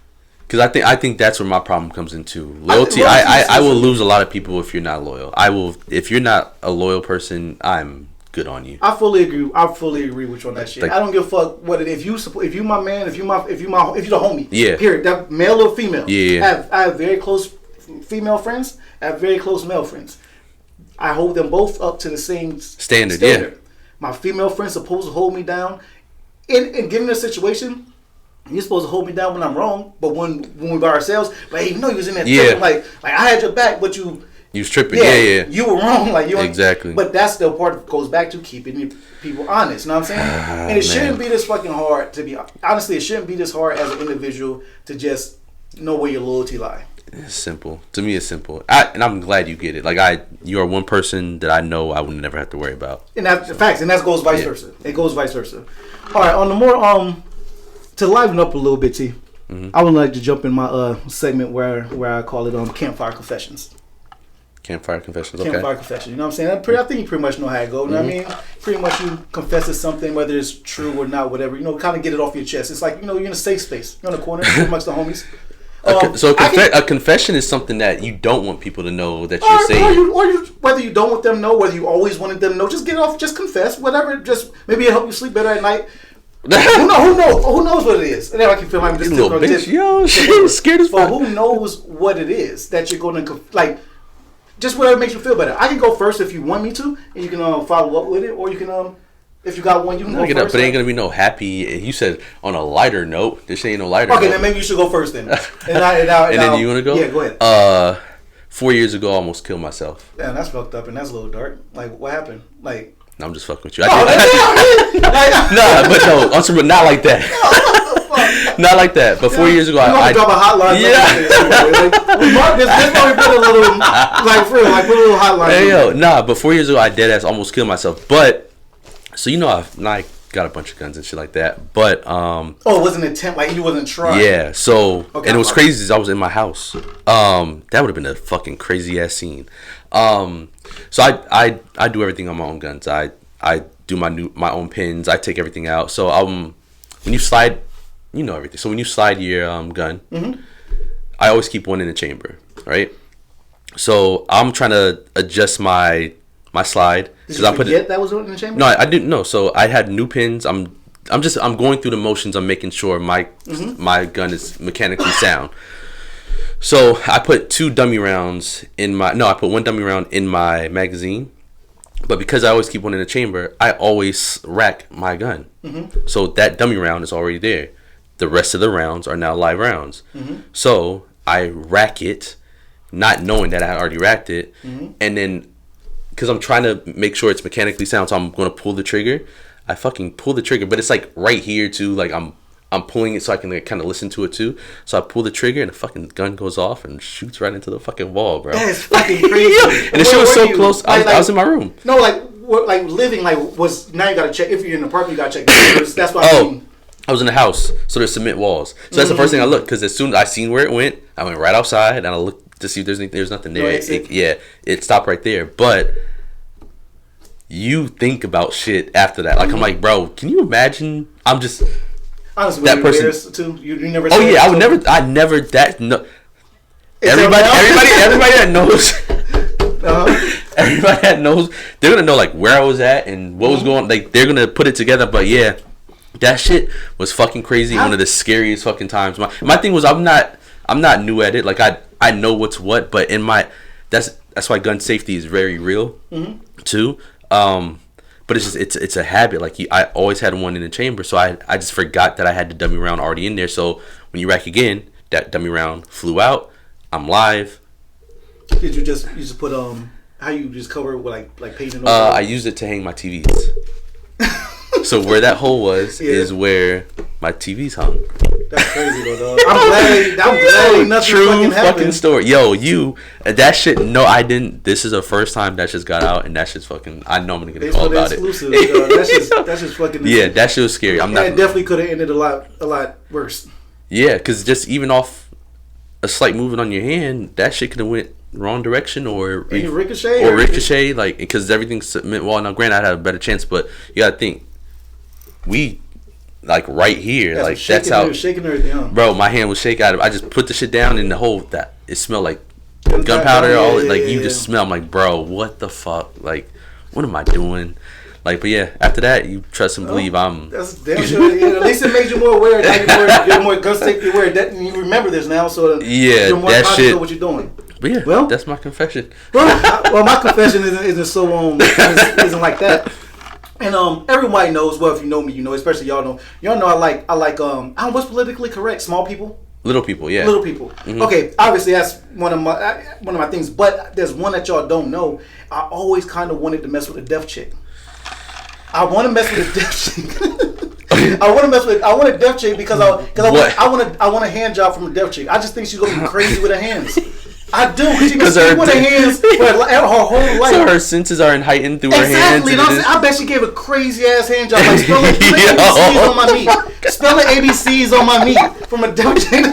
Because I think that's where my problem comes into loyalty. I will lose a lot of people if you're not loyal. If you're not a loyal person, I'm good on you. I fully agree with you on that shit. Like, I don't give a fuck what it. If you my man, if you the homie. Yeah. Period. That male or female. Yeah. I have very close female friends. I have very close male friends. I hold them both up to the same standard. Yeah. My female friend's supposed to hold me down. In given a situation, you're supposed to hold me down when I'm wrong. But when we're by ourselves, like, you know, you was in that tripping, like I had your back, but you was tripping. Yeah. You were wrong. Like, you exactly. But that's the part that goes back to keeping people honest. You know what I'm saying? And it shouldn't be this fucking hard to be. Honestly, it shouldn't be this hard as an individual to just know where your loyalty lie. It's simple. To me, it's simple. And I'm glad you get it. Like, you are one person that I know I would never have to worry about. And that's facts. And that goes vice versa. It goes vice versa. All right. On the more to liven up a little bit, T. I would like to jump in my segment where I call it Campfire Confessions. Campfire Confessions. Okay. Campfire Confessions. You know what I'm saying? I think you pretty much know how it goes. You know what I mean? Pretty much you confess to something, whether it's true or not, whatever. You know, kind of get it off your chest. It's like, you know, you're in a safe space. You're in the corner, pretty much the homies. A confession is something that you don't want people to know that you're saying. Or you, whether you don't want them to know, whether you always wanted them to know, just get it off, just confess, whatever. Just maybe it help you sleep better at night. Who knows what it is? And then I can feel like I'm just little bitch. Yo, she's scared as fuck. But who knows what it is that you're going to, like, just whatever makes you feel better. I can go first if you want me to, and you can follow up with it, or you can if you got one, you can go first. But it ain't gonna be no happy. You said on a lighter note. This ain't no lighter. Okay, note. Then maybe you should go first then. And then you wanna go? Yeah, go ahead. 4 years ago, I almost killed myself. Yeah, that's fucked up, and that's a little dark. Like, what happened? Like, no, I'm just fucking with you. But not like that. Not like that. But 4 years ago, I drop a hotline. This probably put a little, like, for real, like, put a little hotline. Hey, but 4 years ago, I deadass almost killed myself. But, so you know, I got a bunch of guns and shit like that. But, it wasn't an attempt, like, you wasn't trying. Yeah, so, and it was crazy is I was in my house. That would have been a fucking crazy ass scene. So I do everything on my own guns. I do my own pins. I take everything out. So when you slide, you know everything. So when you slide your gun, I always keep one in the chamber, right? So I'm trying to adjust my slide. Did you forget that was in the chamber? No, I didn't know. So I had new pins. I'm going through the motions. I'm making sure my gun is mechanically sound. So I put I put one dummy round in my magazine, but because I always keep one in the chamber, I always rack my gun. So that dummy round is already there. The rest of the rounds are now live rounds. So I rack it, not knowing that I already racked it, and then because I'm trying to make sure it's mechanically sound, so I'm going to pull the trigger. I fucking pull the trigger, but it's like right here too, like I'm pulling it so I can like kind of listen to it too. So I pull the trigger and the fucking gun goes off and shoots right into the fucking wall, bro. That is fucking crazy. And the shit was so close. I was in my room. No, living was now you gotta check. If you're in an apartment, you gotta check. That's why. I was in the house, so there's cement walls. So that's the first thing I looked, because as soon as I seen where it went, I went right outside and I looked to see if there's nothing there. It stopped right there. But you think about shit after that. Like I'm like, bro, can you imagine? I'm just. Honestly, that person too. You never. Oh yeah, I never that no. Everybody that knows. Everybody that knows, they're gonna know like where I was at and what was going. Like they're gonna put it together. But yeah, that shit was fucking crazy. One of the scariest fucking times. My thing was I'm not new at it. Like I know what's what. But that's why gun safety is very real too. But it's a habit. Like I always had one in the chamber, so I just forgot that I had the dummy round already in there. So when you rack again, that dummy round flew out. I'm live. Did you just put how you just cover it with like painting? I used it to hang my TVs. So where that hole was is where my TVs hung. That's crazy though, dog. I'm glad ain't nothing True fucking story. Yo, that shit. No, I didn't. This is the first time that just got out, and that shit's fucking. I know I'm gonna get a call about exclusive, it. That's just fucking. Yeah, that shit was scary. I'm not. It definitely could have ended a lot worse. Yeah, because just even off a slight movement on your hand, that shit could have went wrong direction or ricochet, like because everything's meant well. Now, granted, I'd have a better chance, but you gotta think we. Like right here, like that's how shaking everything. Bro, my hand was shaking. I just put the shit down and the whole that it smelled like gunpowder. You just smell. I'm like, bro, what the fuck? Like, what am I doing? Like, but yeah, after that, you trust and believe I'm. That's damn sure. Yeah, at least it made you more aware. You're more gun safety aware. That you remember this now, so yeah, you're more that conscious shit. of what you're doing. But yeah, well, that's my confession. Well, my confession isn't so isn't like that. And everybody knows. Well, if you know me, you know. Especially y'all know. Y'all know I like. What's politically correct? Small people. Little people, yeah. Little people. Mm-hmm. Okay, obviously that's one of my things. But there's one that y'all don't know. I always kind of wanted to mess with a deaf chick. I want to mess with a deaf chick. I want a deaf chick because I want a hand job from a deaf chick. I just think she's gonna be crazy with her hands. I do, because she with her hands for her whole life. So her senses are heightened through her hands. Exactly. I bet she gave a crazy ass hand job. Like spelling ABCs on my meat. Spelling ABCs on my meat from a deaf chick.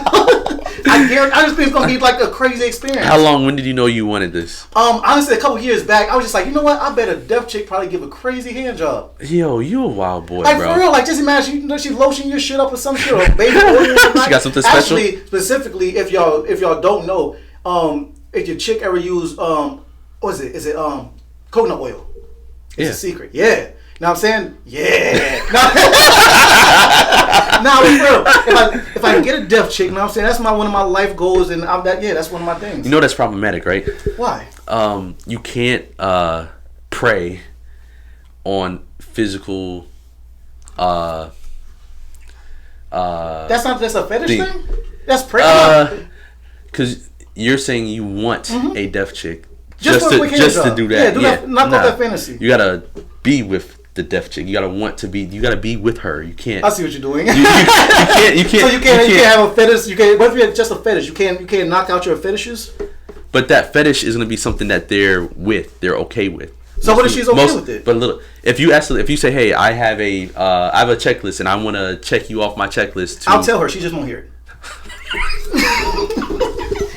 I just think it's gonna be like a crazy experience. How long? When did you know you wanted this? Honestly, a couple years back, I was just like, you know what? I bet a deaf chick probably give a crazy hand job. Yo, you a wild boy, like, bro. Like for real, like just imagine she lotion your shit up or some shit or baby oil. She got something special. Actually, specifically, if y'all don't know, if your chick ever use what is it? Is it coconut oil? It's a secret. Yeah. Know what I'm saying? Yeah. Nah, for real. If I can get a deaf chick, you know what I'm saying? That's one of my life goals, and that's one of my things. You know that's problematic, right? Why? You can't prey on physical. That's not just a fetish thing. That's prey. Because you're saying you want a deaf chick just to do that. Yeah, knock off that fantasy. You gotta be with the deaf chick. You gotta be with her. You can't. I see what you're doing. You can't. So you can't have a fetish. What if you have just a fetish? You can't knock out your fetishes. But that fetish is gonna be something that they're okay with. So what if she's okay with it? But if you say, hey, I have a checklist and I want to check you off my checklist. I'll tell her. She just won't hear it.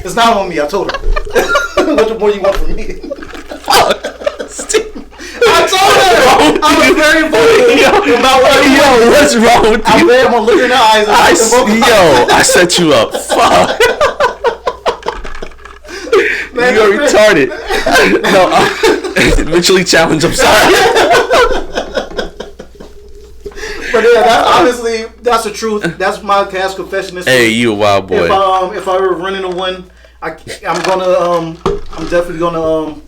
It's not on me. I told her. What more you want from me? Fuck. I told her. I was very vocal about what's wrong with you? I'm gonna look in her eyes. I set you up. Fuck. Man, you're retarded. No, mentally challenged. I'm sorry. But yeah, that's the truth. That's my cast confession. Hey, you a wild boy. If I were running a one, I'm definitely gonna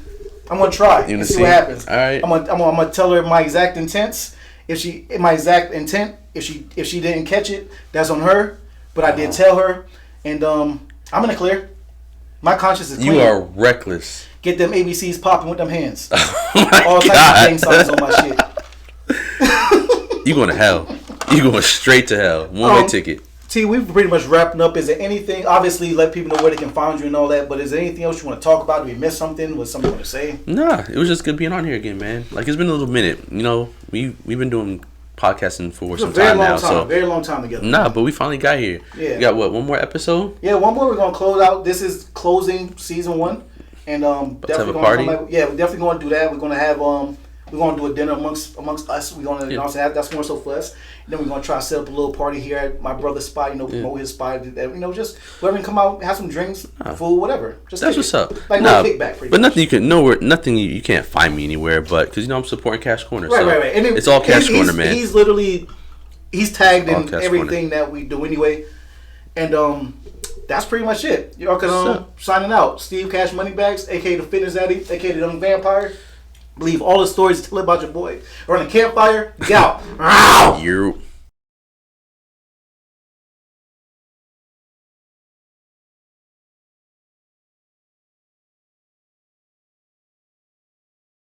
I'm gonna try and see what happens. All right. I'm gonna tell her my exact intents. If she didn't catch it, that's on her. But I did tell her, and I'm in the clear. My conscience is clean. You are reckless. Get them ABCs popping with them hands. Oh all types of gang signs on my shit. You going to hell. You going straight to hell. One-way ticket. T, we've pretty much wrapping up. Is there anything, obviously let people know where they can find you and all that, but is there anything else you want to talk about? Did we miss something? Was something you want to say? Nah, it was just good being on here again, man. Like, it's been a little minute. You know, we've been doing podcasting for some time now. So very long time together. Nah, but we finally got here. Yeah. We got, one more episode? Yeah, one more. We're going to close out. This is closing season 1. And definitely have a party? We're definitely going to do that. We're going to have... we're gonna do a dinner amongst us. We're gonna that's more so for us. And then we're gonna try to set up a little party here at my brother's spot. Promote his spot. Just whoever can come out, have some drinks, food, whatever. Just that's what's up. Like no kickback. But nothing you can't find me anywhere. But because I'm supporting Cash Corner. Right. And it's all Cash Corner, man. He's tagged in everything that we do anyway. And that's pretty much it. Y'all can signing out. Steve Cash Moneybags, aka the Fitness Addict, aka the Young Vampire. Believe all the stories, tell about your boy. Around the campfire, get out. You.